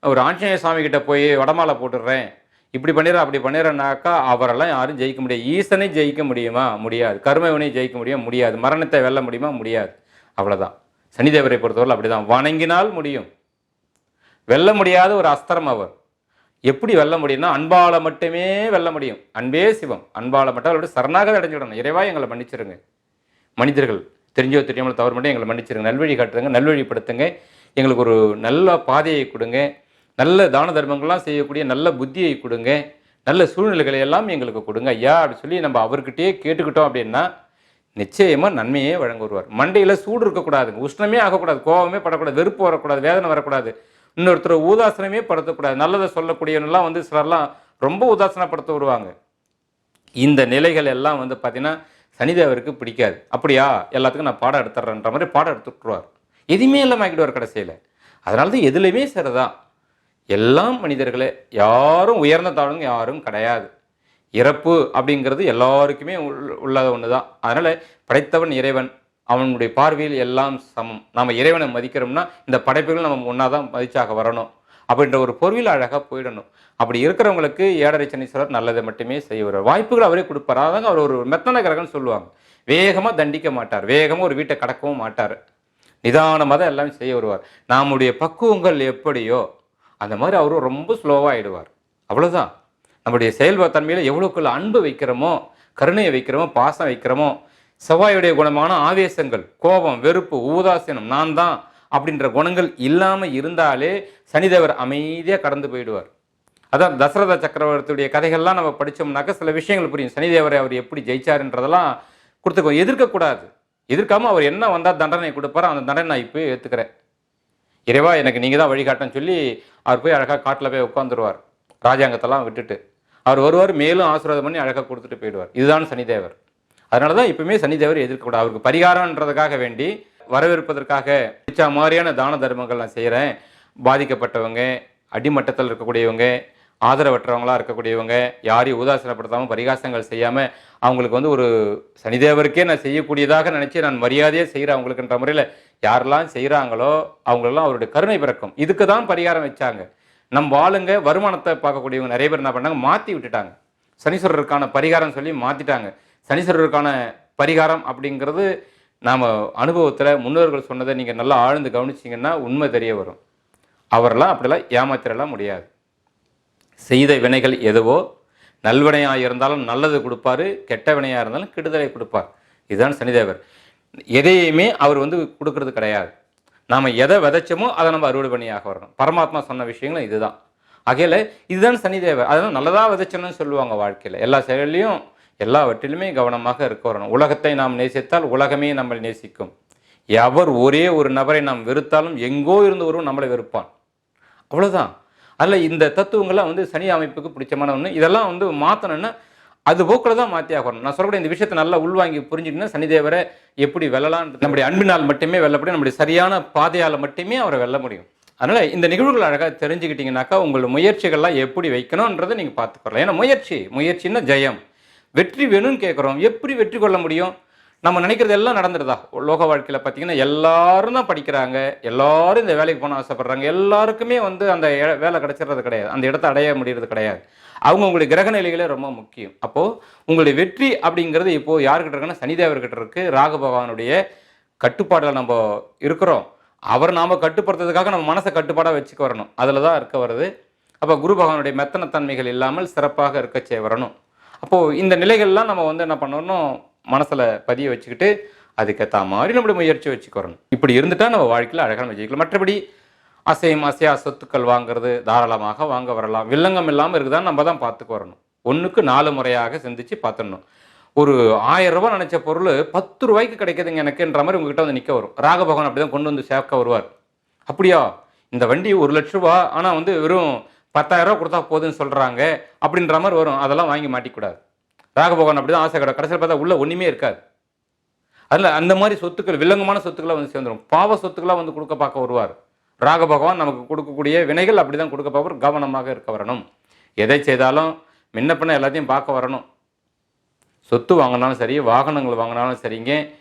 ஒரு ஆஞ்சநேய சாமி கிட்ட போய் வடமாலை போட்டுடுறேன், இப்படி பண்ணிடுறேன் அப்படி பண்ணிடுறேன்னாக்கா அவரெல்லாம் யாரும் ஜெயிக்க முடியாது. ஈசனை ஜெயிக்க முடியுமா? முடியாது. கர்மவினை ஜெயிக்க முடியுமா? முடியாது. மரணத்தை வெல்ல முடியுமா? முடியாது. அவ்வளோதான். சனிதேவரை பொறுத்தவரை அப்படிதான். வணங்கினால் முடியும். வெல்ல முடியாத ஒரு அஸ்திரம் அவர். எப்படி வெல்ல முடியும்னா அன்பால மட்டுமே வெல்ல முடியும். அன்பே சிவம். அன்பால மட்டும் அவரோட சரணாகதி அடைஞ்சிடணும். இறைவா எங்களை மன்னிச்சிருங்க, மனிதர்கள் தெரிஞ்சோ தெரியாமல் தவறு மட்டும் எங்களை மன்னிச்சிருங்க, நல்வழி காட்டுங்க, நல்வழிப்படுத்துங்க, எங்களுக்கு ஒரு நல்ல பாதையை கொடுங்க, நல்ல தான தர்மங்கள்லாம் செய்யக்கூடிய நல்ல புத்தியை கொடுங்க, நல்ல சூழ்நிலைகளை எல்லாம் எங்களுக்கு கொடுங்க ஐயா அப்படி சொல்லி நம்ம அவர்கிட்டயே கேட்டுக்கிட்டோம் அப்படின்னா நிச்சயமாக நன்மையே வழங்க வருவார். மண்டையில் சூடு இருக்கக்கூடாதுங்க, உஷ்ணமே ஆகக்கூடாது, கோபமே படக்கூடாது, வெறுப்பு வரக்கூடாது, வேதனை வரக்கூடாது, இன்னொருத்தர் உதாசனமே படுத்தக்கூடாது. நல்லதை சொல்லக்கூடியவனெல்லாம் வந்து சிலர்லாம் ரொம்ப உதாசனப்படுத்த வருவாங்க. இந்த நிலைகள் எல்லாம் வந்து பார்த்தீங்கன்னா சனிதேவருக்கு பிடிக்காது. அப்படியா எல்லாத்துக்கும் நான் பாடம் எடுத்துட்றேன்ற மாதிரி பாடம் எடுத்துட்டுருவார். எதுவுமே இல்லாமல் ஆகிடுவார் கடைசியில். அதனால தான் எதுலையுமே சரிதான். எல்லாம் மனிதர்களே, யாரும் உயர்ந்த தாழ்வுங்க யாரும் கிடையாது. இறப்பு அப்படிங்கிறது எல்லாருக்குமே உள்ளத ஒன்று தான். அதனால் படைத்தவன் இறைவன், அவனுடைய பார்வையில் எல்லாம் சமம். நம்ம இறைவனை மதிக்கிறோம்னா இந்த படைப்புகள் நம்ம ஒன்றா தான் மதிச்சாக வரணும் அப்படின்ற ஒரு பொருளில் அழகாக போயிடணும். அப்படி இருக்கிறவங்களுக்கு ஏழரை சனீஸ்வரர் நல்லதை மட்டுமே செய்ய வருவார். வாய்ப்புகள் அவரே கொடுப்பார். அதாங்க அவர் ஒரு மெத்தன கிரகம்னு சொல்லுவாங்க. வேகமாக தண்டிக்க மாட்டார், வேகமாக ஒரு வீட்டை கடக்கவும் மாட்டார், நிதானமாக தான் எல்லாமே செய்ய வருவார். நம்முடைய பக்குவங்கள் எப்படியோ அந்த மாதிரி அவரும் ரொம்ப ஸ்லோவாக ஆகிடுவார். அவ்வளோதான். நம்முடைய செயல்பாத்தன்மையில் எவ்வளோக்குள்ள அன்பு வைக்கிறோமோ, கருணையை வைக்கிறோமோ, பாசம் வைக்கிறோமோ, செவ்வாயுடைய குணமான ஆவேசங்கள், கோபம், வெறுப்பு, உதாசீனம், நான் தான் அப்படின்ற குணங்கள் இல்லாமல் இருந்தாலே சனிதேவர் அமைதியாக கடந்து போயிடுவார். அதான் தசரத சக்கரவர்த்தியுடைய கதைகள்லாம் நம்ம படித்தோம்னாக்க சில விஷயங்கள் புரியும். சனிதேவரை அவர் எப்படி ஜெயிச்சாருன்றதெல்லாம் கொடுத்துக்கோ. எதிர்க்கக்கூடாது. எதிர்க்காமல் அவர் என்ன வந்தால் தண்டனை கொடுப்பாரோ அந்த தண்டனை நான் இப்போ ஏற்றுக்கிறேன், இறைவா எனக்கு நீங்கள் தான் வழிகாட்டன்னு சொல்லி அவர் போய் அழகாக காட்டில் போய் உட்காந்துருவார். ராஜாங்கத்தெல்லாம் விட்டுட்டு அவர் வருவார், மேலும் ஆசீர்வாதம் பண்ணி அழகாக கொடுத்துட்டு போயிடுவார். இதுதான் சனிதேவர். அதனால தான் எப்பவுமே சனிதேவர் எதிர்க்கக்கூடாது. அவருக்கு பரிகாரன்றதுக்காக வேண்டி வரவேற்பதற்காக பிடிச்ச மாதிரியான தான தர்மங்கள் நான் செய்கிறேன். பாதிக்கப்பட்டவங்க, அடிமட்டத்தில் இருக்கக்கூடியவங்க, ஆதரவற்றவங்களாக இருக்கக்கூடியவங்க, யாரையும் உதாசீனப்படுத்தாமல் பரிகாசங்கள் செய்யாமல் அவங்களுக்கு வந்து ஒரு சனிதேவருக்கே நான் செய்யக்கூடியதாக நினச்சி நான் மரியாதையே செய்கிறேன் அவங்களுக்குன்ற முறையில் யாரெல்லாம் செய்கிறாங்களோ அவங்களெல்லாம் அவருடைய கருணை பிறக்கும். இதுக்கு தான் பரிகாரம் வச்சாங்க. நம்ம ஆளுங்க வருமானத்தை பார்க்கக்கூடியவங்க நிறைய பேர் என்ன பண்ணாங்க, மாற்றி விட்டுட்டாங்க. சனீஸ்வரருக்கான பரிகாரம் சொல்லி மாற்றிட்டாங்க. சனீஸ்வரருக்கான பரிகாரம் அப்படிங்கிறது நாம் அனுபவத்தில் முன்னோர்கள் சொன்னதை நீங்கள் நல்லா ஆழ்ந்து கவனிச்சிங்கன்னா உண்மை தெரிய வரும். அவரெல்லாம் அப்படிலாம் ஏமாத்திரலாம் முடியாது. செய்த வினைகள் எதுவோ நல்வினையாக இருந்தாலும் நல்லது கொடுப்பாரு, கெட்ட வினையாக இருந்தாலும் கெடுதலை கொடுப்பார். இதுதான் சனிதேவர். எதையுமே அவர் வந்து கொடுக்கறது கிடையாது. நாம் எதை விதைச்சோமோ அதை நம்ம அறுவடை பண்ணியாக வரணும். பரமாத்மா சொன்ன விஷயங்களும் இதுதான். ஆகையில் இதுதான் சனிதேவர். அதனால் நல்லதாக விதைச்சணும்னு சொல்லுவாங்க. வாழ்க்கையில் எல்லா செயல்லையும் எல்லாவற்றிலுமே கவனமாக இருக்க வரணும். உலகத்தை நாம் நேசித்தால் உலகமே நம்மை நேசிக்கும். எவர் ஒரே ஒரு நபரை நாம் வெறுத்தாலும் எங்கோ இருந்து ஒருவன் நம்மளை வெறுப்பான். அவ்வளோதான். அதில் இந்த தத்துவங்கள்லாம் வந்து சனி அமைப்புக்கு பிடிச்சமான ஒன்று. இதெல்லாம் வந்து மாற்றணும்னா அது போக்கில் தான் மாற்றி ஆகணும். நான் சொல்லக்கூடிய இந்த விஷயத்தை நல்லா உள்வாங்கி புரிஞ்சுக்கிட்டீங்கன்னா சனிதேவரை எப்படி வெல்லலாம், நம்முடைய அன்பினால் மட்டுமே வெல்ல முடியும், நம்முடைய சரியான பாதையால் மட்டுமே அவரை வெல்ல முடியும். அதனால் இந்த நிகழ்வுகள் அழகாக தெரிஞ்சுக்கிட்டீங்கன்னாக்கா உங்கள் முயற்சிகள்லாம் எப்படி வைக்கணுன்றதை நீங்கள் பார்த்துக்கலாம். ஏன்னா முயற்சின்னா ஜெயம், வெற்றி வேணும்னு கேட்குறோம். எப்படி வெற்றி கொள்ள முடியும்? நம்ம நினைக்கிறது எல்லாம் நடந்துருதா? லோக வாழ்க்கையில் பார்த்தீங்கன்னா எல்லாரும் தான் படிக்கிறாங்க, எல்லாரும் இந்த வேலைக்கு போன ஆசைப்படுறாங்க, எல்லாருக்குமே வந்து அந்த வேலை கிடைச்சிடுறது கிடையாது, அந்த இடத்த அடைய முடிகிறது கிடையாது. அவங்களுடைய கிரக நிலைகளே ரொம்ப முக்கியம். அப்போது உங்களுடைய வெற்றி அப்படிங்கிறது இப்போது யாருக்கிட்ட இருக்குன்னா சனிதேவர்கிட்ட இருக்குது. ராகு பகவானுடைய கட்டுப்பாடில் நம்ம இருக்கிறோம். அவர் நாம் கட்டுப்படுத்துறதுக்காக நம்ம மனசை கட்டுப்பாடாக வச்சுக்க வரணும். அதில் தான் இருக்க வருது. அப்போ குரு பகவானுடைய மெத்தனத்தன்மைகள் இல்லாமல் சிறப்பாக இருக்க செய்ய வரணும். அப்போது இந்த நிலைகள்லாம் நம்ம வந்து என்ன பண்ணணும், மனசில் பதிய வச்சுக்கிட்டு அதுக்கேற்ற மாதிரி நம்மளுடைய முயற்சி வச்சுக்கிறணும். இப்படி இருந்துட்டால் நம்ம வாழ்க்கையில் அழகான வச்சுக்கலாம். மற்றபடி அசையா சொத்துக்கள் வாங்குறது தாராளமாக வாங்க வரலாம். வில்லங்கம் இல்லாமல் இருக்குதான் நம்ம தான் பார்த்துக்கு வரணும். 1க்கு 4 முறையாக சிந்திச்சு பார்த்துடணும். ஒரு 1000 ரூபாய் நினச்ச பொருள் 10 ரூபாய்க்கு கிடைக்குதுங்க எனக்குன்ற மாதிரி உங்ககிட்ட வந்து நிற்க வரும். ராகபகவான் அப்படி தான் கொண்டு வந்து சேர்க்க வருவார். அப்படியா, இந்த வண்டி 1 லட்ச ரூபா ஆனால் வந்து வெறும் 10,000 ரூபா கொடுத்தா போதுன்னு சொல்கிறாங்க அப்படின்ற மாதிரி வரும். அதெல்லாம் வாங்கி மாட்டிக்கூடாது. ராகபகவான் அப்படி தான் ஆசை கடை. கடைசியில் பார்த்தா உள்ள ஒன்றுமே இருக்காது. அதில் அந்த மாதிரி சொத்துக்கள் வில்லங்கமான சொத்துக்களாக வந்து சேர்ந்துடும். பாவ சொத்துக்களாக வந்து கொடுக்க பார்க்க வருவார். ராகபகவான் நமக்கு கொடுக்கக்கூடிய வினைகள் அப்படி தான் கொடுக்க பார்ப்பவர். கவனமாக இருக்க வரணும். எதை செய்தாலும் முன்ன பின்ன எல்லாத்தையும் பார்க்க வரணும். சொத்து வாங்கினாலும் சரி, வாகனங்கள் வாங்கினாலும் சரிங்க,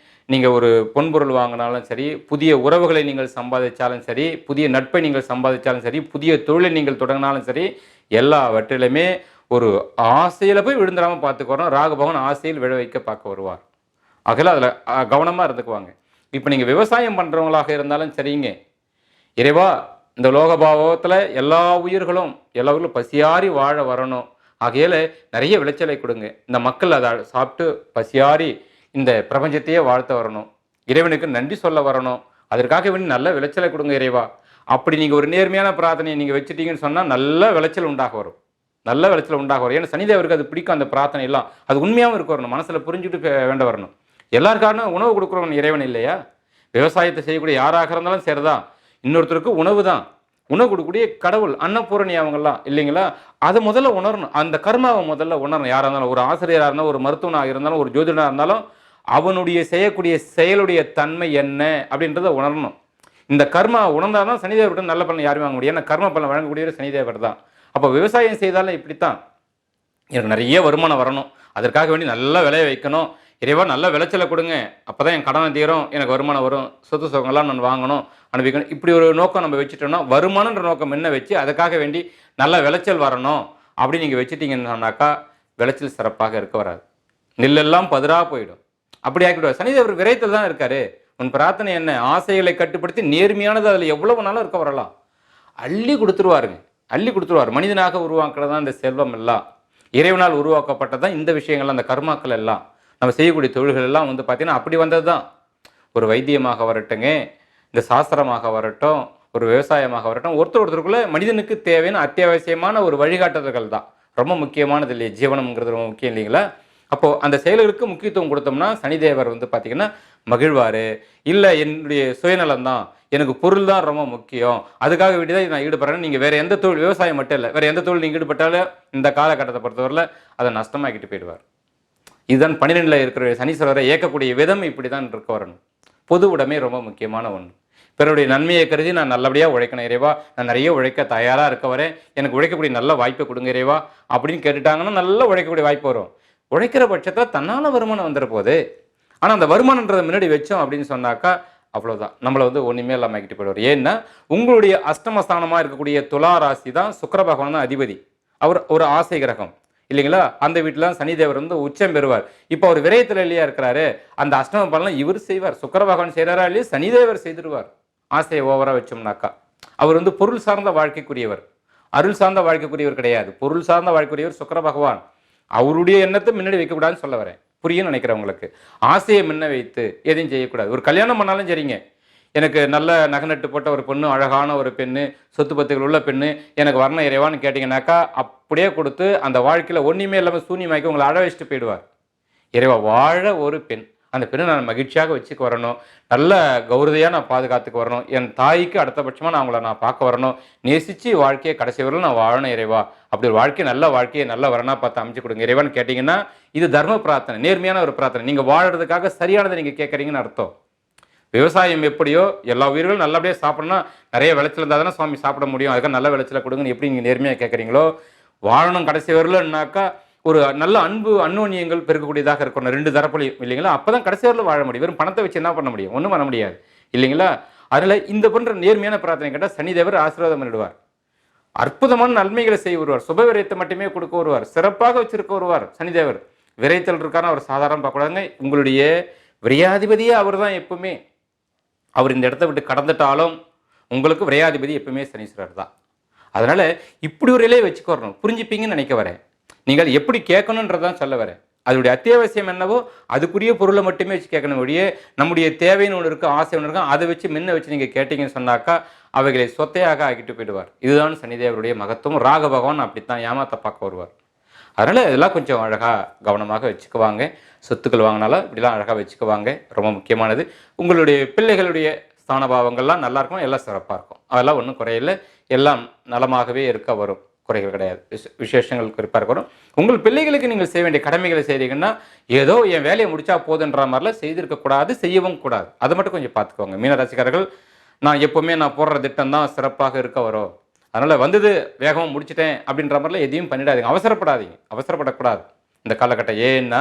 நீங்கள் ஒரு பொன்பொருள் வாங்கினாலும் சரி, புதிய உறவுகளை நீங்கள் சம்பாதிச்சாலும் சரி, புதிய நட்பை நீங்கள் சம்பாதிச்சாலும் சரி, புதிய தொழிலை நீங்கள் தொடங்கினாலும் சரி, எல்லாவற்றிலுமே ஒரு ஆசையில் போய் விழுந்துடாமல் பார்த்துக்கிறோம். ராகபகவான் ஆசையில் விழ வைக்க பார்க்க வருவார். ஆகல அதில் கவனமாக இருந்துக்குவாங்க. இப்போ நீங்கள் விவசாயம் பண்ணுறவங்களாக இருந்தாலும் சரிங்க, இறைவா இந்த லோகபாவத்தில் எல்லா உயிர்களும் பசியாரி வாழ வரணும். ஆகையில நிறைய விளைச்சலை கொடுங்க. இந்த மக்கள் அதை சாப்பிட்டு பசியாரி இந்த பிரபஞ்சத்தையே வாழ்த்த வரணும். இறைவனுக்கு நன்றி சொல்ல வரணும். அதற்காக வேண்டி நல்ல விளைச்சலை கொடுங்க இறைவா. அப்படி நீங்கள் ஒரு நேர்மையான பிரார்த்தனையை நீங்கள் வச்சுட்டீங்கன்னு சொன்னால் நல்ல விளைச்சல் உண்டாக வரும். நல்ல விளைச்சல் உண்டாக வரும். ஏன்னா சனிதேவருக்கு அது பிடிக்கும். அந்த பிரார்த்தனை எல்லாம் அது உண்மையாகவும் இருக்க வரணும். மனசில் புரிஞ்சுட்டு வேண்ட வரணும். எல்லாருக்கான உணவு கொடுக்குறவன் இறைவன் இல்லையா? விவசாயத்தை செய்யக்கூடிய யாராக இருந்தாலும் சரிதான். இன்னொருத்தருக்கு உணவு தான். உணவு கொடுக்கக்கூடிய கடவுள் அன்னபூரணி அவங்கெல்லாம் இல்லைங்களா? அதை முதல்ல உணரணும். அந்த கர்மாவை முதல்ல உணரணும். யாராக இருந்தாலும், ஒரு ஆசிரியராக இருந்தாலும், ஒரு மருத்துவனாக இருந்தாலும், ஒரு ஜோதிடனாக இருந்தாலும், அவனுடைய செய்யக்கூடிய செயலுடைய தன்மை என்ன அப்படின்றத உணரணும். இந்த கர்மா உணர்ந்தால் தான் சனிதேவர்கிட்ட நல்ல பலன் யாரும் வாங்க முடியும். ஏன்னா கர்ம பலன் வழங்கக்கூடியவர் சனிதேவர் தான். அப்போ விவசாயம் செய்தாலும் இப்படித்தான். எனக்கு நிறைய வருமானம் வரணும், அதற்காக வேண்டி நல்ல விளைய வைக்கணும். இறைவா நல்ல விளைச்சலை கொடுங்க, அப்போ தான் என் கடனை தீரும், எனக்கு வருமானம் வரும், சொத்து சுகங்கள்லாம் நான் வாங்கணும், அனுபவிக்கணும். இப்படி ஒரு நோக்கம் நம்ம வச்சுட்டோம்னா, வருமானன்ற நோக்கம் என்ன வச்சு அதுக்காக வேண்டி நல்ல விளைச்சல் வரணும் அப்படி நீங்கள் வச்சுட்டீங்கன்னு சொன்னாக்கா விளைச்சல் சிறப்பாக இருக்க வராது. நெல்லெல்லாம் பதிராக போயிடும். அப்படி ஆக்கிவிடுவார். சனிதேவர் விரைத்தில் தான் இருக்காரு. உன் பிரார்த்தனை என்ன? ஆசைகளை கட்டுப்படுத்தி நேர்மையானது அதில் எவ்வளவு நாளும் இருக்க வரலாம். அள்ளி கொடுத்துருவாருங்க, அள்ளி கொடுத்துருவார். மனிதனாக உருவாக்குறது தான் இந்த செல்வம் எல்லாம். இறைவனால் உருவாக்கப்பட்டதான் இந்த விஷயங்கள், அந்த கர்மாக்கள் எல்லாம், நம்ம செய்யக்கூடிய தொழில்கள் எல்லாம் வந்து பார்த்தீங்கன்னா அப்படி வந்தது தான். ஒரு வைத்தியமாக வரட்டுங்க, இந்த சாஸ்திரமாக வரட்டும், ஒரு விவசாயமாக வரட்டும், ஒருத்தருக்குள்ளே மனிதனுக்கு தேவையான அத்தியாவசியமான ஒரு வழிகாட்டுதல்கள் தான். ரொம்ப முக்கியமானது இல்லையா? ஜீவனம்ங்கிறது ரொம்ப முக்கியம் இல்லைங்களா? அப்போது அந்த செயல்களுக்கு முக்கியத்துவம் கொடுத்தோம்னா சனிதேவர் வந்து பார்த்திங்கன்னா மகிழ்வார். இல்லை என்னுடைய சுயநலம் தான், எனக்கு பொருள் தான் ரொம்ப முக்கியம், அதுக்காக வேண்டி தான் நான் ஈடுபடுறேன்னு நீங்கள் வேறு எந்த தொழில், விவசாயம் மட்டும் இல்லை, வேறு எந்த தொழில் நீங்கள் ஈடுபட்டாலும் இந்த காலகட்டத்தை பொறுத்தவரையில் அதை நஷ்டமாக்கிட்டு போயிடுவார். இதுதான் 12ல் இருக்கிற சனீஸ்வரரை இயக்கக்கூடிய விதம் இப்படி தான் இருக்க வரணும். பொது உடைமை ரொம்ப முக்கியமான ஒன்று. பிறருடைய நன்மையை கருதி நான் நல்லபடியாக உழைக்கணும் இறைவா, நான் நிறைய உழைக்க தயாராக இருக்க வரேன், எனக்கு உழைக்கக்கூடிய நல்ல வாய்ப்பை கொடுங்க இறைவா அப்படின்னு கேட்டுட்டாங்கன்னா நல்லா உழைக்கக்கூடிய வாய்ப்பு வரும். உழைக்கிற பட்சத்தில் தன்னால் வருமானம் வந்துட போகுது. ஆனால் அந்த வருமானன்றதை முன்னாடி வச்சோம் அப்படின்னு சொன்னாக்கா அவ்வளோதான், நம்மளை வந்து ஒன்றுமே இல்லாமல் ஆக்கிட்டு போயிடுவார். ஏன்னா உங்களுடைய அஷ்டமஸ்தானமாக இருக்கக்கூடிய துலா ராசி தான் சுக்கிர பகவான் தான் அதிபதி. அவர் ஒரு ஆசை கிரகம் இல்லைங்களா? அந்த வீட்டில் சனிதேவர் வந்து உச்சம் பெறுவார். இப்போ அவர் விரயத்தில் இல்லையா இருக்கிறாரு, அந்த அஷ்டம பலனை இவர் செய்வார். சுக்கிர பகவான் செய்கிறாரா இல்லையா, சனிதேவர் செய்திருவார். ஆசையை ஓவராக வச்சோம்னாக்கா அவர் வந்து பொருள் சார்ந்த வாழ்க்கைக்குரியவர், அருள் சார்ந்த வாழ்க்கைக்குரியவர் கிடையாது. பொருள் சார்ந்த வாழ்க்கைக்குரியவர் சுக்கிர பகவான். அவருடைய எண்ணத்தை முன்னாடி வைக்கக்கூடாதுன்னு சொல்ல வரேன். புரியும்னு நினைக்கிறவங்களுக்கு. ஆசையை முன்ன வைத்து எதையும் செய்யக்கூடாது. ஒரு கல்யாணம் பண்ணாலும் சரிங்க, எனக்கு நல்ல நகை நட்டு போட்ட ஒரு பொண்ணு, அழகான ஒரு பெண்ணு, சொத்து பத்துகள் உள்ள பெண்ணு எனக்கு வரணும் இறைவான்னு கேட்டிங்கனாக்கா, அப்படியே கொடுத்து அந்த வாழ்க்கையில் ஒன்றுமே இல்லாமல் சூன்யமாக்கி உங்களை அழ வச்சுட்டு போயிடுவார். இறைவா வாழ ஒரு பெண், அந்த பெண்ணை நான் மகிழ்ச்சியாக வச்சுக்க வரணும், நல்ல கௌரதையாக நான் பாதுகாத்துக்கு வரணும், என் தாய்க்கு அடுத்தபட்சமாக நான் அவங்கள நான் பார்க்க வரணும், நேசித்து வாழ்க்கையை கடைசி வரலும் நான் வாழணும் இறைவா, அப்படி ஒரு வாழ்க்கை நல்ல வாழ்க்கையை நல்ல வரனா பார்த்து அமைச்சு கொடுங்க இறைவான்னு கேட்டிங்கன்னா, இது தர்ம பிரார்த்தனை, நேர்மையான ஒரு பிரார்த்தனை. நீங்கள் வாழறதுக்காக சரியானதை நீங்கள் கேட்குறீங்கன்னு அர்த்தம். விவசாயம் எப்படியோ எல்லா உயிர்களும் நல்லபடியாக சாப்பிடணும்னா நிறைய விளைச்சல் இருந்தால் தானே சுவாமி சாப்பிட முடியும், அதுக்காக நல்ல விளைச்சலை கொடுங்கன்னு எப்படி நீங்கள் நேர்மையாக கேட்குறீங்களோ, வாழணும் கடைசி வரலன்னாக்கா ஒரு நல்ல அன்பு அன்னோன்யங்கள் பெருக்கக்கூடியதாக இருக்கணும் ரெண்டு தரப்புலையும் இல்லைங்களா. அப்போ தான் கடைசி வரல வாழ முடியும். வெறும் பணத்தை வச்சு என்ன பண்ண முடியும், ஒன்றும் பண்ண முடியாது இல்லைங்களா. அதனால் இந்த போன்ற நேர்மையான பிரார்த்தனை கேட்டால் சனிதேவர் ஆசீர்வாதம் பண்ணிடுவார், அற்புதமான நன்மைகளை செய்ய வருவார், சுப விரயத்தை மட்டுமே கொடுக்க வருவார், சிறப்பாக வச்சிருக்க வருவார் சனிதேவர். விரைத்தல் இருக்கான அவர் சாதாரண பார்க்கக்கூடாதுங்க. உங்களுடைய விரையாதிபதியே அவர் தான் எப்பவுமே. அவர் இந்த இடத்த விட்டு கடந்துட்டாலும் உங்களுக்கு விரையாதிபதி எப்பவுமே சனீஸ்வரர் தான். அதனால் இப்படி ஒரு இலையை வச்சுக்கொறணும், புரிஞ்சுப்பீங்கன்னு நினைக்க வரேன். நீங்கள் எப்படி கேட்கணுன்றதான் சொல்ல வரேன். அதனுடைய அத்தியாவசியம் என்னவோ அதுக்குரிய பொருளை மட்டுமே வச்சு கேட்கணும் ஒழிய, நம்முடைய தேவைன்னு ஒன்று இருக்குது, ஆசை ஒன்று இருக்கும், அதை வச்சு முன்ன வச்சு நீங்கள் கேட்டீங்கன்னு சொன்னாக்கா அவைகளை சொத்தையாக ஆக்கிட்டு போயிடுவார். இதுதான் சனிதேவருடைய மகத்துவம். ராக பகவான் அப்படித்தான் ஏமாத்த பார்க்க வருவார். அதனால் இதெல்லாம் கொஞ்சம் அழகாக கவனமாக வச்சுக்குவாங்க. சொத்துக்கள் வாங்கினாலும் இப்படிலாம் அழகாக வச்சுக்குவாங்க. ரொம்ப முக்கியமானது. உங்களுடைய பிள்ளைகளுடைய ஸ்தானபாவங்கள்லாம் நல்லா இருக்கும், எல்லாம் சிறப்பாக இருக்கும், அதெல்லாம் ஒன்றும் குறையில்லை, எல்லாம் நலமாகவே இருக்க வரும், குறைகள் கிடையாது. விசேஷங்கள் குறிப்பாக வரும். உங்கள் பிள்ளைகளுக்கு நீங்கள் செய்ய வேண்டிய கடமைகளை செய்கிறீங்கன்னா ஏதோ என் வேலையை முடிச்சா போதுன்ற மாதிரிலாம் செய்திருக்கக்கூடாது, செய்யவும் கூடாது. அதை மட்டும் கொஞ்சம் பார்த்துக்கோங்க மீனராசிக்காரர்கள். நான் எப்போவுமே நான் போடுற திட்டம் தான் சிறப்பாக இருக்க வரும், அதனால் வந்தது வேகமாக முடிச்சிட்டேன் அப்படின்ற மாதிரிலாம் எதையும் பண்ணிடாதீங்க, அவசரப்படாதீங்க, அவசரப்படக்கூடாது இந்த காலகட்டம். ஏன்னா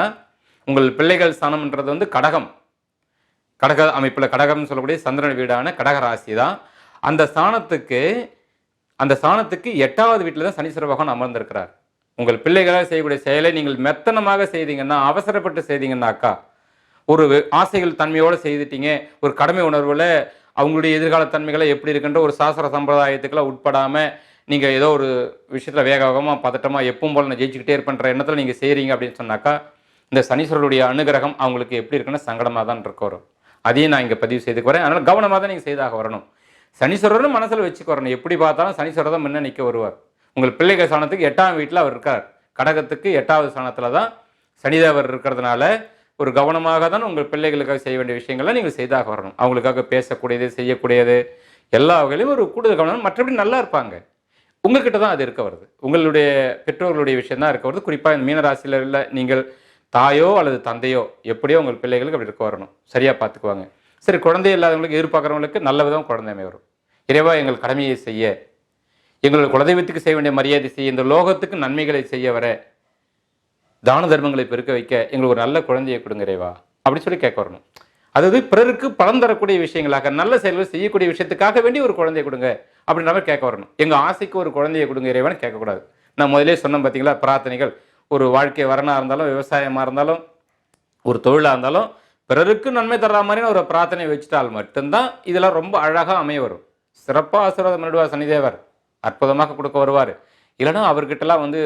உங்கள் பிள்ளைகள் ஸ்தானம்ன்றது வந்து கடகம், கடக அமைப்பில் கடகம்னு சொல்லக்கூடிய சந்திரன் வீடான கடக ராசி தான். அந்த ஸ்தானத்துக்கு 8வது வீட்டில் தான் சனீஸ்வர பகவான் அமர்ந்திருக்கிறார். உங்கள் பிள்ளைகளாக செய்யக்கூடிய செயலை நீங்கள் மெத்தனமாக செய்தீங்கன்னா, அவசரப்பட்டு செய்தீங்கன்னாக்கா, ஒரு ஆசைகள் தன்மையோடு செய்துட்டீங்க, ஒரு கடமை உணர்வில் அவங்களுடைய எதிர்கால தன்மைகளை எப்படி இருக்குன்ற ஒரு சாஸ்திர சம்பிரதாயத்துக்கெல்லாம் உட்படாமல் நீங்கள் ஏதோ ஒரு விஷயத்தில் வேகமாக பதட்டமாக எப்பவும் போல் நான் ஜெயிச்சுக்கிட்டே இருப்பேன்ற எண்ணத்தில் நீங்கள் செய்கிறீங்க அப்படின்னு சொன்னாக்கா, இந்த சனீஸ்வரருடைய அனுகிரகம் அவங்களுக்கு எப்படி இருக்குன்னா சங்கடமாக தான் இருக்க வரும். அதையும் நான் இங்கே பதிவு செய்துக்கு வரேன். அதனால் கவனமாக தான் நீங்கள் செய்தாக வரணும். சனீஸ்வரரும் மனசில் வச்சுக்க வரணும். எப்படி பார்த்தாலும் சனீஸ்வரர் தான் முன்ன நிற்க வருவார். உங்கள் பிள்ளைகள் ஸ்தானத்துக்கு 8ஆம் வீட்டில் அவர் இருக்கார். கடகத்துக்கு 8வது ஸ்தானத்தில் தான் சனிதேவர் இருக்கிறதுனால ஒரு கவனமாக தான் உங்கள் பிள்ளைகளுக்காக செய்ய வேண்டிய விஷயங்கள்லாம் நீங்கள் செய்தாக வரணும். அவங்களுக்காக பேசக்கூடியது, செய்யக்கூடியது எல்லா வகையிலையும் ஒரு கூடுதல் கவனம். மற்றபடி நல்லா இருப்பாங்க. உங்ககிட்ட தான் அது இருக்க வருது, உங்களுடைய பெற்றோர்களுடைய விஷயம் தான் இருக்க வருது. குறிப்பாக மீனராசியில் இல்லை, நீங்கள் தாயோ அல்லது தந்தையோ எப்படியோ உங்கள் பிள்ளைகளுக்கு அப்படி இருக்க வரணும், சரியாக பார்த்துக்குவாங்க. சரி, குழந்தை இல்லாதவங்களுக்கு எதிர்பார்க்குறவங்களுக்கு நல்ல விதம் குழந்தைமை வரும். இறைவா எங்கள் கடமையை செய்ய, எங்களுடைய குலதெய்வத்துக்கு செய்ய வேண்டிய மரியாதை செய்ய, இந்த லோகத்துக்கு நன்மைகளை செய்ய வர, தான தர்மங்களை பெருக்க வைக்க எங்களுக்கு ஒரு நல்ல குழந்தையை கொடுங்க இறைவா அப்படி சொல்லி கேட்க வரணும். அதாவது பிறருக்கு பலன் தரக்கூடிய விஷயங்களாக, நல்ல செயல்கள் செய்யக்கூடிய விஷயத்துக்காக வேண்டி ஒரு குழந்தையை கொடுங்க அப்படின்ற மாதிரி கேட்க வரணும். எங்கள் ஆசைக்கு ஒரு குழந்தையை கொடுங்க இறைவான்னு கேட்கக்கூடாது. நான் முதலே சொன்னேன் பார்த்தீங்களா, பிரார்த்தனைகள் ஒரு வாழ்க்கை வரனாக இருந்தாலும், விவசாயமாக இருந்தாலும், ஒரு தொழிலாக இருந்தாலும், பிறருக்கு நன்மை தர்ற மாதிரின்னு ஒரு பிரார்த்தனை வச்சுட்டால் மட்டும்தான் இதெல்லாம் ரொம்ப அழகாக அமைய வரும். சிறப்பாக ஆசீர்வாதம் பண்ணிடுவார் சனிதேவர், அற்புதமாக கொடுக்க வருவார். இல்லைனா அவர்கிட்டலாம் வந்து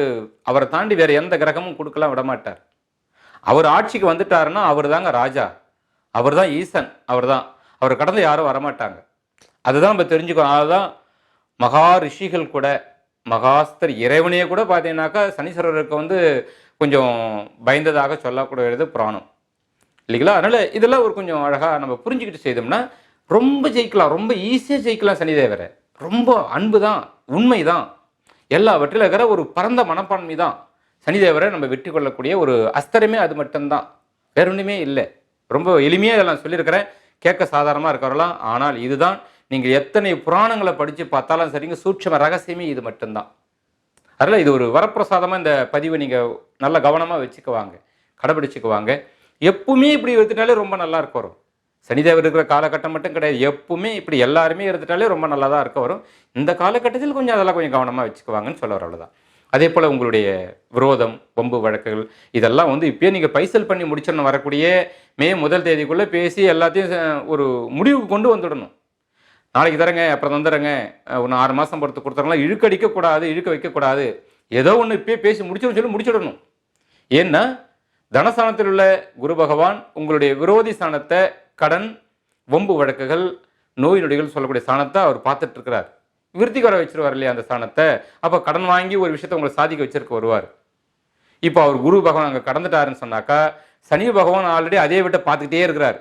அவரை தாண்டி வேறு எந்த கிரகமும் கொடுக்கலாம் விடமாட்டார். அவர் ஆட்சிக்கு வந்துட்டாருன்னா அவர் தாங்க ராஜா, அவர் தான் ஈசன், அவர் கடந்து யாரும் வரமாட்டாங்க. அதுதான் நம்ம தெரிஞ்சுக்கணும். அதுதான் மகா ரிஷிகள் கூட, மகாஸ்தர் இறைவனையே கூட பார்த்தீங்கன்னாக்கா சனீஸ்வரருக்கு வந்து கொஞ்சம் பயந்ததாக சொல்லக்கூடியது புராணம் இல்லைங்களா. அதனால் இதெல்லாம் ஒரு கொஞ்சம் அழகாக நம்ம புரிஞ்சுக்கிட்டு செய்தோம்னா ரொம்ப ஜெயிக்கலாம், ரொம்ப ஈஸியாக ஜெயிக்கலாம் சனிதேவரை. ரொம்ப அன்பு தான், உண்மை தான், எல்லாவற்றிலும் இருக்கிற ஒரு பரந்த மனப்பான்மை தான் சனிதேவரை நம்ம வெற்றி கொள்ளக்கூடிய ஒரு அஸ்திரமே அது மட்டும்தான், வேற ஒன்றுமே இல்லை. ரொம்ப எளிமையாக இதெல்லாம் சொல்லியிருக்கிறேன், கேட்க சாதாரணமாக இருக்கிறவங்களாம். ஆனால் இதுதான் நீங்கள் எத்தனை புராணங்களை படித்து பார்த்தாலும் சரிங்க, சூட்சம ரகசியமே இது மட்டும்தான். அதனால் இது ஒரு வரப்பிரசாதமாக இந்த பதிவை நீங்கள் நல்ல கவனமாக வச்சுக்குவாங்க, கடைபிடிச்சிக்குவாங்க. எப்பவுமே இப்படி எடுத்துட்டாலே ரொம்ப நல்லா இருக்க வரும். சனிதேவர் இருக்கிற காலகட்டம் மட்டும் கிடையாது, எப்பவுமே இப்படி எல்லாருமே எடுத்துட்டாலே ரொம்ப நல்லா தான் இருக்க வரும். இந்த காலகட்டத்தில் கொஞ்சம் அதெல்லாம் கொஞ்சம் கவனமாக வச்சுக்குவாங்கன்னு சொல்ல வர, அவ்வளோதான். அதே போல் உங்களுடைய விரோதம், வம்பு வழக்குகள் இதெல்லாம் வந்து இப்போயே நீங்கள் பைசல் பண்ணி முடிச்சிடணும். வரக்கூடிய மே 1 தேதிக்குள்ளே பேசி எல்லாத்தையும் ஒரு முடிவுக்கு கொண்டு வந்துடணும். நாளைக்கு தரேங்க, அப்புறம் தந்துடுறேங்க, ஒன்று 6 மாதம் பொறுத்து கொடுத்துறலாம், இழுக்க வைக்கக்கூடாது. ஏதோ ஒன்று இப்போயே பேசி முடிச்சிடணும் சொல்லி முடிச்சிடணும். ஏன்னா தனஸ்தானத்தில் உள்ள குரு பகவான் உங்களுடைய விரோதி ஸ்தானத்தை, கடன், வம்பு வழக்குகள், நோய் நொடிகள் சொல்லக்கூடிய ஸ்தானத்தை அவர் பார்த்துட்டு இருக்கிறார். விருத்திக்கு வர வச்சிருவார் இல்லையா அந்த ஸ்தானத்தை. அப்போ கடன் வாங்கி ஒரு விஷயத்தை உங்களை சாதிக்க வச்சிருக்க வருவார். இப்போ அவர் குரு பகவான் அங்கே கடந்துட்டாருன்னு சொன்னாக்கா, சனி பகவான் ஆல்ரெடி அதே விட்ட பார்த்துக்கிட்டே இருக்கிறார்.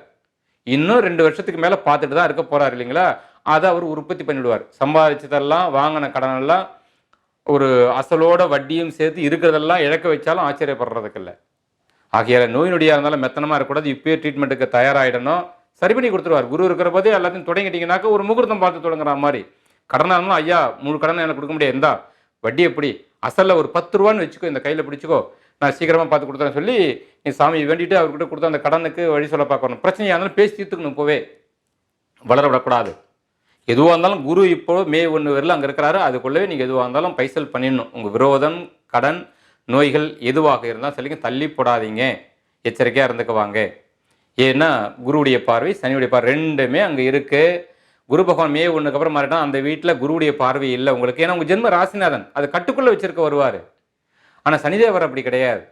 இன்னும் 2 வருஷத்துக்கு மேலே பார்த்துட்டு தான் இருக்க போறார் இல்லைங்களா. அதை அவர் உற்பத்தி பண்ணிவிடுவார். சம்பாதிச்சதெல்லாம், வாங்கின கடனெல்லாம், ஒரு அசலோட வட்டியும் சேர்த்து இருக்கிறதெல்லாம் இழக்க வச்சாலும் ஆச்சரியப்படுறதுக்கு இல்லை. ஆகையால நோய் நொடியாக இருந்தாலும் மெத்தனமாக இருக்கக்கூடாது. இப்பயே ட்ரீட்மெண்ட்டுக்கு தயாராகிடணும். சரி பண்ணி கொடுத்துருவார். குரு இருக்கிற போதே எல்லாத்தையும் தொடங்கிட்டீங்கன்னாக்கா ஒரு முகூர்த்தம் பார்த்து தொடங்குற மாதிரி. கடனாக இருந்தாலும், ஐயா 3 கடன் எனக்கு கொடுக்க முடியாது, எந்தா வட்டி எப்படி, அசலில் ஒரு 10 ரூபான்னு வச்சுக்கோ, இந்த கையில் பிடிச்சிக்கோ, நான் சீக்கிரமாக பார்த்து கொடுத்தேன்னு சொல்லி நீ சாமியை வேண்டிட்டு அவர்கிட்ட கொடுத்த அந்த கடனுக்கு வழி சொல்ல பார்க்கணும். பிரச்சனையாக இருந்தாலும் பேசி தீர்த்துக்கணும். இப்போவே வளர விடக்கூடாது. எதுவாக இருந்தாலும் குரு இப்போ மே 1 வரையில் அங்கே இருக்கிறாரு. அதுக்குள்ளவே நீங்கள் எதுவாக இருந்தாலும் பைசல் பண்ணிடணும். உங்கள் விரோதம், கடன், நோய்கள் எதுவாக இருந்தாலும் சொல்லிங்க, தள்ளி போடாதீங்க, எச்சரிக்கையாக இருந்துக்க வாங்க. ஏன்னா குருவுடைய பார்வை, சனியுடைய பார்வை ரெண்டுமே அங்கே இருக்குது. குரு பகவான் மே 1க்கு அப்புறம் மாறிட்டா அந்த வீட்டில் குருவுடைய பார்வை இல்லை உங்களுக்கு. ஏன்னா உங்கள் ஜென்ம ராசிநாதன் அது கட்டுக்குள்ளே வச்சிருக்க வருவார். ஆனால் சனிதேவர் அப்படி கிடையாது.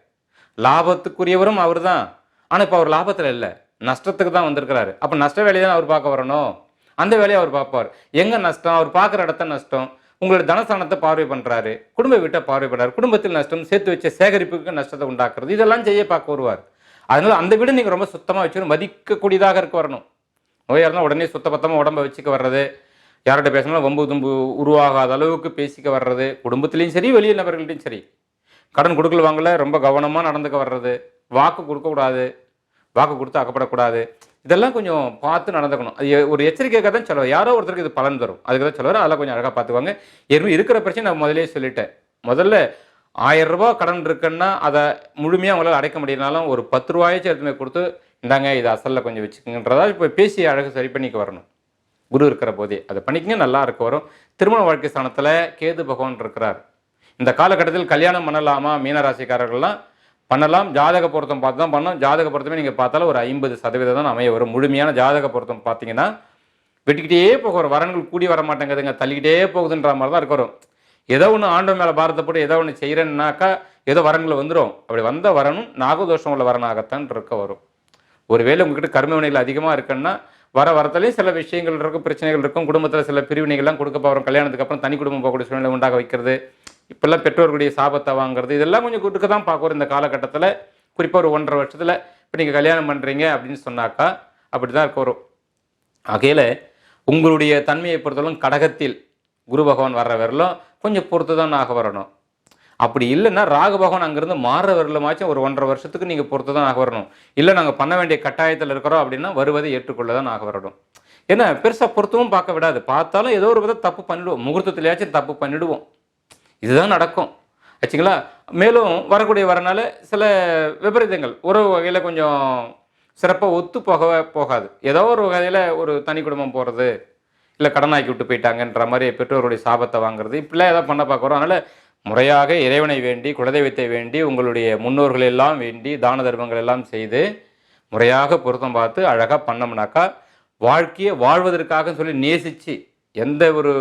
லாபத்துக்குரியவரும் அவர் தான். ஆனால் இப்போ அவர் லாபத்தில் இல்லை, நஷ்டத்துக்கு தான் வந்திருக்கிறாரு. அப்போ நஷ்ட வேலையை தான் அவர் பார்க்க வரணும். அந்த வேலையை அவர் பார்ப்பார். எங்கே நஷ்டம், அவர் பார்க்குற இடத்த நஷ்டம். உங்களோட தனஸ்தானத்தை பார்வை பண்ணுறாரு, குடும்ப வீட்டை பார்வை பண்ணுறாரு, குடும்பத்தில் நஷ்டம், சேர்த்து வச்ச சேகரிப்புக்கு நஷ்டத்தை உண்டாக்குறது, இதெல்லாம் செய்ய பார்க்க வருவார். அதனால அந்த வீடு நீங்கள் ரொம்ப சுத்தமாக வச்சுக்கணும், மதிக்கக்கூடியதாக இருக்க வரணும். நோயாக இருந்தால் உடனே சுத்தபத்தமாக உடம்பை வச்சுக்க வர்றது, யார்கிட்ட பேசினாலும் வம்பு தும்பு உருவாகாத அளவுக்கு பேசிக்க வர்றது, குடும்பத்துலேயும் சரி வெளியே நபர்கள்ட்டையும் சரி. கடன் கொடுக்கல வாங்கல ரொம்ப கவனமாக நடந்துக்க வர்றது, வாக்கு கொடுக்கக்கூடாது, வாக்கு கொடுத்து அக்கப்படக்கூடாது, இதெல்லாம் கொஞ்சம் பார்த்து நடந்துக்கணும். அது ஒரு எச்சரிக்கையாக தான் சொல்லுவார். யாரோ ஒருத்தருக்கு இது பலன் தரும், அதுக்கு தான் சொல்லுவார். அதெல்லாம் கொஞ்சம் அழகாக பார்த்துக்குவாங்க. ஏற்கனவே இருக்கிற பிரச்சனை நான் முதலே சொல்லிட்டேன். முதல்ல 1000 ரூபா கடன் இருக்குன்னா அதை முழுமையாக அவங்களால் அடைக்க முடியினாலும் ஒரு 10 ரூபாயாச்சும் எடுத்துமே கொடுத்து, இந்தாங்க இது அசலில் கொஞ்சம் வச்சுக்கோங்கன்றதா இப்போ பேசி அழகு சரி பண்ணிக்க வரணும். குரு இருக்கிற போதே அதை பண்ணிக்கங்க, நல்லா இருக்க வரும். திருமண வாழ்க்கை ஸ்தானத்தில் கேது பகவான் இருக்கிறார். இந்த காலகட்டத்தில் கல்யாணம் பண்ணலாமா மீனராசிக்காரர்கள்லாம் பண்ணலாம். ஜாதக பொருத்தம் பார்த்து தான் பண்ணோம். ஜாதக பொருத்தமே நீங்கள் பார்த்தாலும் ஒரு 50% தான் அமைய வரும். முழுமையான ஜாதக பொருத்தம் பார்த்தீங்கன்னா வெட்டிக்கிட்டே போக வரும். வரன்கள் கூடி வர மாட்டேங்குதுங்க, தள்ளிக்கிட்டே போகுதுன்ற மாதிரி தான் இருக்க வரும். ஏதோ ஒன்று ஆண்டு மேலே பாரதப்பட்டு ஏதோ ஒன்று செய்கிறேன்னாக்கா ஏதோ வரன்கள் வந்துடும். அப்படி வந்த வரணும் நாகதோஷம் உள்ள வரனாகத்தான் இருக்க வரும். ஒருவேளை உங்ககிட்ட கர்ம வினைகள் அதிகமாக இருக்குன்னா வரத்துலேயும் சில விஷயங்கள் இருக்கும், பிரச்சனைகள் இருக்கும். குடும்பத்தில் சில பிரிவினைகள்லாம் கொடுக்க போகிறோம். கல்யாணத்துக்கு அப்புறம் தனி குடும்பம் போகக்கூடிய சூழ்நிலை உண்டாக வைக்கிறது, இப்போல்லாம் பெற்றோர்களுடைய சாபத்தை வாங்குறது, இதெல்லாம் கொஞ்சம் கொடுக்க தான் பார்க்குறோம் இந்த காலகட்டத்தில். குறிப்பாக ஒரு 1.5 வருஷத்தில் இப்போ நீங்கள் கல்யாணம் பண்ணுறீங்க அப்படின்னு சொன்னாக்கா அப்படி தான் இருக்க வரும். ஆகையில் உங்களுடைய தன்மையை பொறுத்தவரைக்கும் கடகத்தில் குரு பகவான் வர்ற வரலும் கொஞ்சம் பொறுத்து தான் ஆக வரணும். அப்படி இல்லைன்னா ராகு பகவான் அங்கேருந்து மாற வரலுமாச்சும் ஒரு 1.5 வருஷத்துக்கு நீங்கள் பொறுத்து தான் ஆக வரணும். இல்லை நாங்கள் பண்ண வேண்டிய கட்டாயத்தில் இருக்கிறோம் அப்படின்னா வருவதை ஏற்றுக்கொள்ள தான் ஆக வரணும். ஏன்னா பெருசாக பொறுத்தவும் பார்க்க விடாது. பார்த்தாலும் ஏதோ ஒரு விதம் தப்பு பண்ணிவிடுவோம், முகூர்த்தத்திலேயாச்சும் தப்பு பண்ணிவிடுவோம். இதுதான் நடக்கும் ஆச்சுங்களா. மேலும் வரக்கூடிய வரனால சில விபரீதங்கள் ஒரு வகையில் கொஞ்சம் சிறப்பாக ஒத்து போகாது. ஏதோ ஒரு வகையில் ஒரு தனி குடும்பம் போகிறது, இல்லை கடனாக்கி விட்டு போயிட்டாங்கன்ற மாதிரி பெற்றோருடைய சாபத்தை வாங்குறது, இப்படிலாம் ஏதாவது பண்ண பார்க்குறோம். அதனால் முறையாக இறைவனை வேண்டி, குலதெய்வத்தை வேண்டி, உங்களுடைய முன்னோர்கள் எல்லாம் வேண்டி, தான தர்மங்கள் எல்லாம் செய்து முறையாக பொருத்தம் பார்த்து அழகாக பண்ணோம்னாக்கா வாழ்க்கையை வாழ்வதற்காக சொல்லி நேசித்து, எந்த ஒரு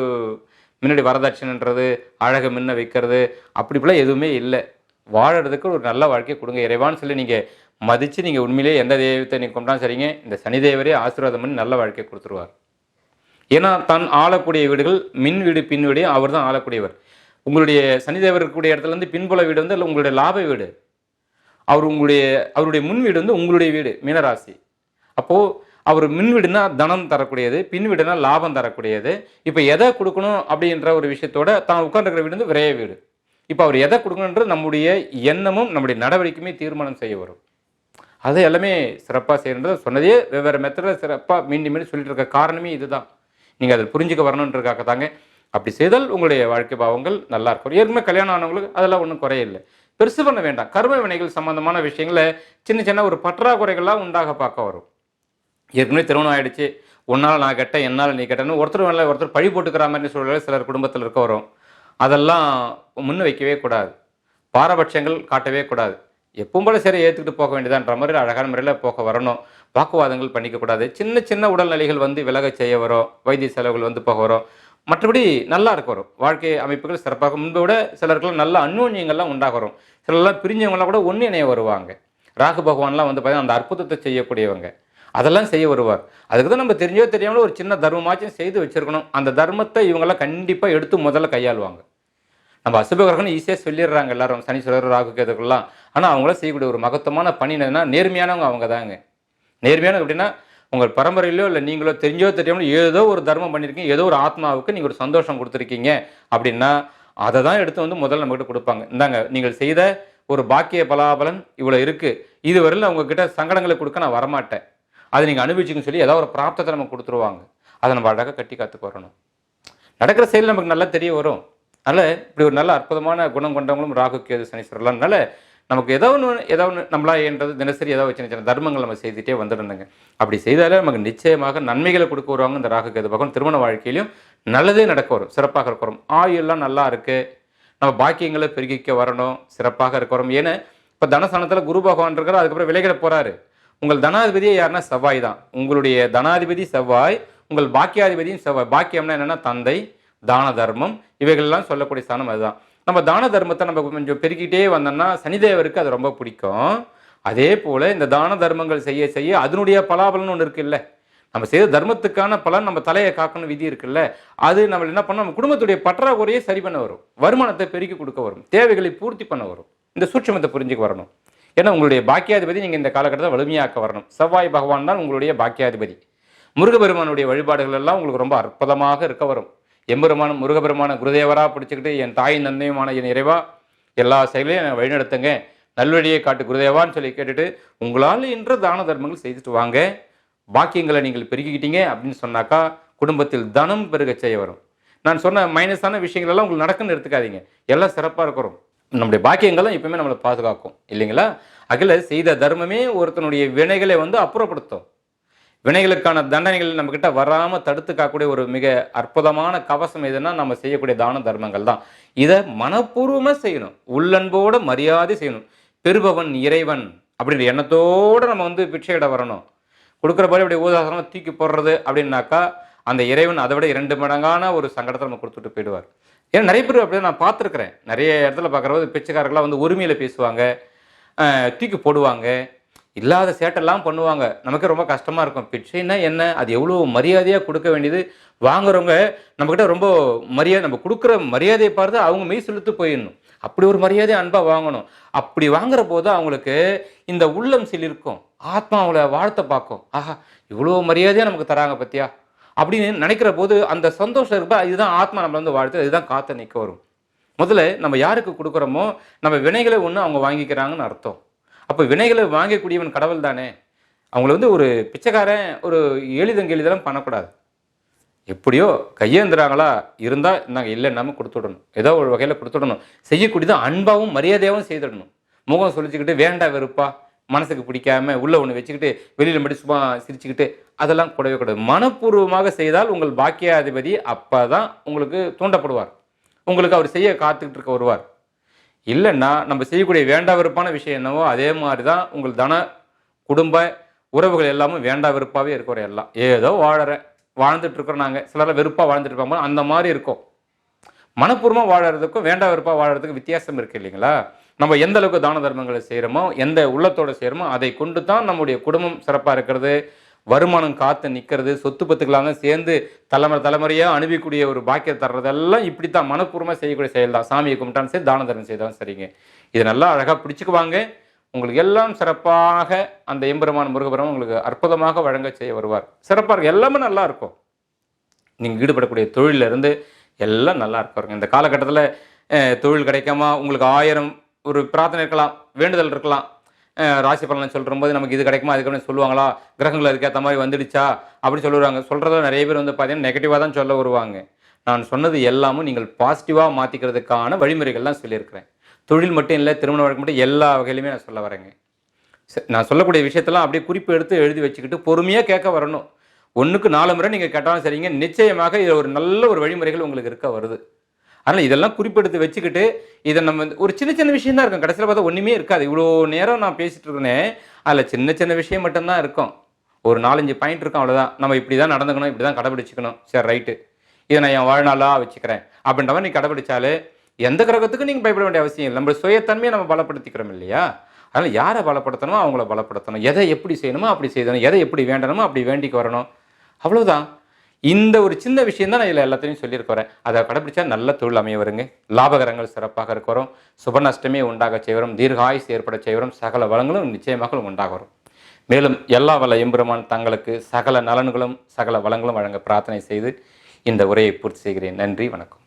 முன்னாடி வரதட்சணைன்றது அழகை முன்ன வைக்கிறது அப்படிப்பெல்லாம் எதுவுமே இல்லை. வாழறதுக்கு ஒரு நல்ல வாழ்க்கையை கொடுங்க இறைவான்னு சொல்லி நீங்கள் மதித்து நீங்கள் உண்மையிலேயே எந்த தெய்வத்தை நீங்கள் கொண்டாலும் சரிங்க, இந்த சனிதேவரே ஆசீர்வாதம் பண்ணி நல்ல வாழ்க்கையை கொடுத்துருவார். ஏன்னா தன் ஆளக்கூடிய வீடுகள் மின் வீடு பின் வீடு அவர் தான் ஆளக்கூடியவர். உங்களுடைய சனிதேவர் இருக்கக்கூடிய இடத்துலேருந்து பின்புல வீடு வந்து உங்களுடைய லாப வீடு, அவருடைய முன் வீடு வந்து உங்களுடைய வீடு மீனராசி. அப்போது அவர் மின் வீடுனா தனம் தரக்கூடியது, பின் வீடுனா லாபம் தரக்கூடியது. இப்போ எதை கொடுக்கணும் அப்படின்ற ஒரு விஷயத்தோட தான் உட்காந்துருக்கிற வீடு வந்து விரைய வீடு. இப்போ அவர் எதை கொடுக்கணுன்றது நம்முடைய எண்ணமும் நம்முடைய நடவடிக்கையுமே தீர்மானம் செய்ய வரும். அதை எல்லாமே சிறப்பாக செய்யணுன்றது சொன்னதே வெவ்வேறு மெத்தடில் சிறப்பாக மீண்டும் மீண்டும் சொல்லிட்டு இருக்க காரணமே இதுதான். நீங்கள் அதில் புரிஞ்சுக்க வரணுன்றதுக்காக தாங்க. அப்படி செய்தால் உங்களுடைய வாழ்க்கை பாவங்கள் நல்லா இருக்கும். ஏற்கனவே கல்யாணம் ஆனவங்களுக்கு அதெல்லாம் ஒன்றும் குறையில்லை. பெருசு பண்ண வேண்டாம். கர்ம வினைகள் சம்பந்தமான விஷயங்களை சின்ன சின்ன ஒரு பற்றாக்குறைகள்லாம் உண்டாக பார்க்க வரும். ஏற்கனவே திருமணம் ஆகிடுச்சு, உன்னால் நான் கெட்டேன் என்னால் நீ கெட்டேன்னு ஒருத்தர் பழி போட்டுக்கிற மாதிரி சூழலில் சிலர் குடும்பத்தில் இருக்க வரும். அதெல்லாம் முன்ன வைக்கவே கூடாது, பாரபட்சங்கள் காட்டவே கூடாது. எப்பவும் போல சரி ஏற்றுக்கிட்டு போக வேண்டியதான்ற மாதிரி அழகான முறையில் போக வரணும். வாக்குவாதங்கள் பண்ணிக்கக்கூடாது. சின்ன சின்ன உடல்நிலைகள் வந்து விலக செய்ய வரும், வைத்திய செலவுகள் வந்து போக வரும். மற்றபடி நல்லா இருக்க வரும். வாழ்க்கை அமைப்புகள் சிறப்பாக முன்பை விட சிலருக்குலாம் நல்ல அந்யோன்யங்கள்லாம் உண்டாக வரும். சிலர்லாம் பிரிஞ்சவங்களாம் கூட ஒன்று இணைய வருவாங்க. ராகு பகவான்லாம் வந்து பார்த்தீங்கன்னா அந்த அற்புதத்தை செய்யக்கூடியவங்க. அதெல்லாம் செய்ய வருவார். அதுக்கு தான் நம்ம தெரிஞ்சோ தெரியாமலோ ஒரு சின்ன தர்மமாச்சும் செய்து வச்சிருக்கணும். அந்த தர்மத்தை இவங்கெல்லாம் கண்டிப்பாக எடுத்து முதல்ல கையாளுவாங்க. நம்ம அசுப கிரகம்னு ஈஸியாக சொல்லிடுறாங்க எல்லாரும், சனீஸ்வரர், ராகு கேதுக்கெல்லாம். ஆனால் அவங்களாம் செய்யக்கூடிய ஒரு மகத்துவமான பணி என்னன்னா, நேர்மையானவங்க அவங்க தாங்க. நேர்மையானவங்க அப்படின்னா, உங்கள் பரம்பரையிலோ இல்லை நீங்களோ தெரிஞ்சோ தெரியாமலோ ஏதோ ஒரு தர்மம் பண்ணியிருக்கீங்க, ஏதோ ஒரு ஆத்மாவுக்கு நீங்கள் ஒரு சந்தோஷம் கொடுத்துருக்கீங்க அப்படின்னா, அதை தான் எடுத்து வந்து முதல்ல நம்மகிட்ட கொடுப்பாங்க. இந்தாங்க நீங்கள் செய்த ஒரு பாக்கிய பலாபலன் இவ்வளோ இருக்குது. இதுவரையில் உங்ககிட்ட சங்கடங்களை கொடுக்க நான் வரமாட்டேன். அதை நீங்கள் அனுபவிச்சுன்னு சொல்லி ஏதாவது ஒரு பிராப்தத்தை நமக்கு கொடுத்துருவாங்க. அதை நம்ம அழகாக கட்டி காத்துக்கு வரணும். நடக்கிற செயல் நமக்கு நல்லா தெரிய வரும். அதனால் இப்படி ஒரு நல்ல அற்புதமான குணம் கொண்டவங்களும் ராகு கேது சனீஸ்வரர்லாம். அதனால நமக்கு ஏதோ ஒன்று நம்மளா என்றது தினசரி ஏதாவது சின்ன சின்ன தர்மங்கள் நம்ம செய்துட்டே வந்துருந்தோங்க. அப்படி செய்தாலே நமக்கு நிச்சயமாக நன்மைகளை கொடுக்க வருவாங்க இந்த ராகு கேது பகவான். திருமண வாழ்க்கையிலையும் நல்லதே நடக்க வரும், சிறப்பாக இருக்க வரும். ஆயுள்லாம் நல்லா இருக்குது, நம்ம பாக்கியங்களை பெருகிக்க வரணும், சிறப்பாக இருக்க வரும். ஏன்னா இப்போ தனஸ்தானத்தில் குரு பகவான் இருக்கிறார், அதுக்கப்புறம் விலகிட போகிறாரு. உங்கள் தனாதிபதியே யாருன்னா செவ்வாய் தான். உங்களுடைய தனாதிபதி செவ்வாய், உங்கள் பாக்கியாதிபதியும் செவ்வாய். பாக்கியம்னா என்னென்னா தந்தை, தான தர்மம், இவைகள்லாம் சொல்லக்கூடிய ஸ்தானம் அதுதான். நம்ம தான தர்மத்தை நம்ம கொஞ்சம் பெருக்கிட்டே வந்தோம்னா சனிதேவருக்கு அது ரொம்ப பிடிக்கும். அதே போல் இந்த தான தர்மங்கள் செய்ய செய்ய அதனுடைய பலாபலன் ஒன்று இருக்குல்ல, நம்ம செய்த தர்மத்துக்கான பலன் நம்ம தலையை காக்கணும் விதி இருக்குல்ல, அது நம்ம என்ன பண்ணோம், நம்ம குடும்பத்துடைய பற்றாக்குறையை சரி பண்ண வரும், வருமானத்தை பெருக்கி கொடுக்க வரும், தேவைகளை பூர்த்தி பண்ண வரும். இந்த சூட்சமத்தை புரிஞ்சுக்க வரணும். ஏன்னா உங்களுடைய பாக்கியாதிபதி நீங்கள் இந்த காலகட்டத்தில் வலிமையாக்க வரணும். செவ்வாய் பகவான் தான் உங்களுடைய பாக்கியாதிபதி. முருகபெருமானுடைய வழிபாடுகள் எல்லாம் உங்களுக்கு ரொம்ப அற்புதமாக இருக்க வரும். எம்பெருமான முருகபெருமான குருதேவராக பிடிச்சிக்கிட்டு என் தாயின் நன்மையுமான என் இறைவா எல்லா செயலையும் வழிநடத்துங்க, நல்வழியை காட்டு குருதேவான்னு சொல்லி கேட்டுட்டு உங்களால் இன்ற தான தர்மங்கள் செய்துட்டு வாங்க. பாக்கியங்களை நீங்கள் பெருக்கிக்கிட்டீங்க அப்படின்னு சொன்னாக்கா குடும்பத்தில் தனம் பெருக செய்ய வரும். நான் சொன்ன மைனஸான விஷயங்கள் எல்லாம் உங்களுக்கு நடக்குன்னு எடுத்துக்காதீங்க, எல்லாம் சிறப்பாக இருக்கிறோம். நம்முடைய பாக்கியங்களும் எப்பவுமே நம்மளை பாதுகாக்கும் இல்லைங்களா? அகில செய்த தர்மமே ஒருத்தனுடைய வினைகளை வந்து அப்புறப்படுத்தும். வினைகளுக்கான தண்டனைகள் நம்மக்கிட்ட வராமல் தடுத்து காக்கக்கூடிய ஒரு மிக அற்புதமான கவசம் எதுன்னா நம்ம செய்யக்கூடிய தான தர்மங்கள் தான். இதை மனப்பூர்வமாக செய்யணும், உள்ளன்போட மரியாதை செய்யணும். பெறுபவன் இறைவன் அப்படின்ற எண்ணத்தோடு நம்ம வந்து பிச்சையிட வரணும். கொடுக்குற போது அப்படி ஊதாசனமாக தூக்கி போடுறது அப்படின்னாக்கா அந்த இறைவன் அதை விட 2 மடங்கான ஒரு சங்கடத்தை நம்ம கொடுத்துட்டு போயிடுவார். ஏன்னா நிறைய பேர் அப்படி நான் பார்த்துருக்குறேன். நிறைய இடத்துல பார்க்குறபோது பிச்சைக்காரர்கள்லாம் வந்து உரிமையில் பேசுவாங்க, தூக்கி போடுவாங்க, இல்லாத சேட்டெல்லாம் பண்ணுவாங்க. நமக்கு ரொம்ப கஷ்டமாக இருக்கும். பிச்சைன்னா என்ன, அது எவ்வளோ மரியாதையாக கொடுக்க வேண்டியது. வாங்குறவங்க நம்மக்கிட்ட ரொம்ப மரியாதை, நம்ம கொடுக்குற மரியாதையை பார்த்து அவங்க மெய் செலுத்து போயிடணும். அப்படி ஒரு மரியாதை அன்பாக வாங்கணும். அப்படி வாங்குற போது அவங்களுக்கு இந்த உள்ளம் சிலிர்க்கும், ஆத்மா அவங்கள வாழ்த்த பார்க்கும். ஆஹா இவ்வளோ மரியாதையாக நமக்கு தராங்க பத்தியா அப்படின்னு நினைக்கிற போது அந்த சந்தோஷம் இருப்பா. இதுதான் ஆத்மா நம்மளை வந்து வாழ்த்து, இதுதான் காத்த நிற்க வரும். முதல்ல நம்ம யாருக்கு கொடுக்குறோமோ நம்ம வினைகளை ஒன்று அவங்க வாங்கிக்கிறாங்கன்னு அர்த்தம். அப்போ வினைகளை வாங்கக்கூடியவன் கடவுள் தானே. அவங்கள வந்து ஒரு பிச்சைக்காரன் ஒரு எளிதெல்லாம் பண்ணக்கூடாது. எப்படியோ கையேந்துறாங்களா இருந்தால் நாங்கள் இல்லைன்னாமல் கொடுத்துடணும், ஏதோ ஒரு வகையில் கொடுத்துடணும். செய்யக்கூடியதான் அன்பாகவும் மரியாதையாகவும் செய்திடணும். முகம் சொல்லிச்சுக்கிட்டு வேண்டா வெறுப்பா மனசுக்கு பிடிக்காம உள்ள ஒன்று வச்சுக்கிட்டு வெளியில் மட்டும் சும்மா சிரிச்சுக்கிட்டு அதெல்லாம் கூடவே கூடாது. மனப்பூர்வமாக செய்தால் உங்கள் பாக்கியாதிபதி அப்போ தான் உங்களுக்கு தூண்டப்படுவார், உங்களுக்கு அவர் செய்ய காத்துக்கிட்டு இருக்க வருவார். இல்லைன்னா நம்ம செய்யக்கூடிய வேண்டா வெறுப்பான விஷயம் என்னவோ அதே மாதிரி தான் உங்கள் தன குடும்ப உறவுகள் எல்லாமே வேண்டா வெறுப்பாகவே இருக்கிற எல்லாம். ஏதோ வாழ்ந்துட்டு இருக்கிறோம் நாங்கள், சிலரை வெறுப்பாக வாழ்ந்துட்டு இருப்பாங்க, அந்த மாதிரி இருக்கும். மனப்பூர்வமாக வாழறதுக்கும் வேண்டா வெறுப்பாக வாழறதுக்கும் வித்தியாசம் இருக்குது இல்லைங்களா? நம்ம எந்த அளவுக்கு தான தர்மங்களை செய்கிறோமோ, எந்த உள்ளத்தோடு செய்கிறோமோ அதை கொண்டு தான் நம்முடைய குடும்பம் சிறப்பாக இருக்கிறது, வருமானம் காத்து நிற்கிறது, சொத்து பத்துக்களாக சேர்ந்து தலைமுறையாக அனுபவிக்கூடிய ஒரு பாக்கியம் தர்றதெல்லாம் இப்படி தான் மனப்பூர்வமாக செய்யக்கூடிய செயல் தான். சாமியை கும்பிட்டாலும் சரி, தான தர்மம் செய்தாலும் சரிங்க. இதை நல்லா அழகாக பிடிச்சிக்குவாங்க. உங்களுக்கு எல்லாம் சிறப்பாக அந்த எம்பெருமான் முருகபெருமான் உங்களுக்கு அற்புதமாக வழங்க செய்ய வருவார். சிறப்பாக இருக்கும், எல்லாமே நல்லா இருக்கும். நீங்கள் ஈடுபடக்கூடிய தொழிலிருந்து எல்லாம் நல்லா இருக்கும். இந்த காலகட்டத்தில் தொழில் கிடைக்காம உங்களுக்கு 1000 ஒரு பிரார்த்தனை இருக்கலாம், வேண்டுதல் இருக்கலாம். ராசி பலன் சொல்கிற போது நமக்கு இது கிடைக்குமா அதுக்கு சொல்லுவாங்களா, கிரகங்கள் அதுக்கேற்ற மாதிரி வந்துடுச்சா அப்படி சொல்லுவாங்க. சொல்கிறத நிறைய பேர் வந்து பார்த்தீங்கன்னா நெகட்டிவாக தான் சொல்ல வருவாங்க. நான் சொன்னது எல்லாமும் நீங்கள் பாசிட்டிவாக மாற்றிக்கிறதுக்கான வழிமுறைகள்லாம் சொல்லியிருக்கிறேன். தொழில் மட்டும் இல்லை, திருமண வழக்கு மட்டும் எல்லா வகையிலுமே நான் சொல்ல வரேங்க. நான் சொல்லக்கூடிய விஷயத்தெல்லாம் அப்படியே குறிப்பு எடுத்து எழுதி வச்சுக்கிட்டு பொறுமையாக கேட்க வரணும். 1க்கு 4 முறை நீங்கள் கேட்டாலும் சரிங்க, நிச்சயமாக இது ஒரு நல்ல ஒரு வழிமுறைகள் உங்களுக்கு இருக்க வருது. அதனால் இதெல்லாம் குறிப்பெடுத்து வச்சுக்கிட்டு இதை நம்ம ஒரு சின்ன சின்ன விஷயம் தான் இருக்கும். கடைசியில் பார்த்தா ஒன்றுமே இருக்காது. இவ்வளோ நேரம் நான் பேசிகிட்டு இருக்கேன், அதில் சின்ன சின்ன விஷயம் மட்டும்தான் இருக்கும். ஒரு 4-5 பாயிண்ட் இருக்கும், அவ்வளோதான். நம்ம இப்படி தான் நடந்துக்கணும், இப்படி தான் கடைபிடிச்சிக்கணும். சரி ரைட்டு, இதை நான் என் வாழ்நாளாக வச்சுக்கிறேன் அப்படின்ற மாதிரி நீ கடைபிடிச்சாலே எந்த கிரகத்துக்கும் நீங்கள் பயப்பட வேண்டிய அவசியம் இல்லை. நம்ம சுயத்தன்மையை நம்ம பலப்படுத்திக்கிறோம் இல்லையா? அதனால் யாரை பலப்படுத்தணுமோ அவங்கள பலப்படுத்தணும். எதை எப்படி செய்யணுமோ அப்படி செய்யணும். எதை எப்படி வேண்டணுமோ அப்படி வேண்டிக்கு வரணும். அவ்வளவுதான். இந்த ஒரு சின்ன விஷயம் தான் நான் இதில் எல்லாத்தையும் சொல்லியிருக்க வரேன். அதை கடைப்பிடிச்சா நல்ல தொழில் அமைய வருங்க. லாபகரங்கள் சிறப்பாக இருக்க வரும். சுபநஷ்டமே உண்டாக செய்வரும். தீர்காயுசு ஏற்பட செய்வரும். சகல வளங்களும் நிச்சயமாக உண்டாக வரும். மேலும் எல்லா வல்ல எம்பெருமான் தங்களுக்கு சகல நலன்களும் சகல வளங்களும் வழங்க பிரார்த்தனை செய்து இந்த உரையை பூர்த்தி செய்கிறேன். நன்றி, வணக்கம்.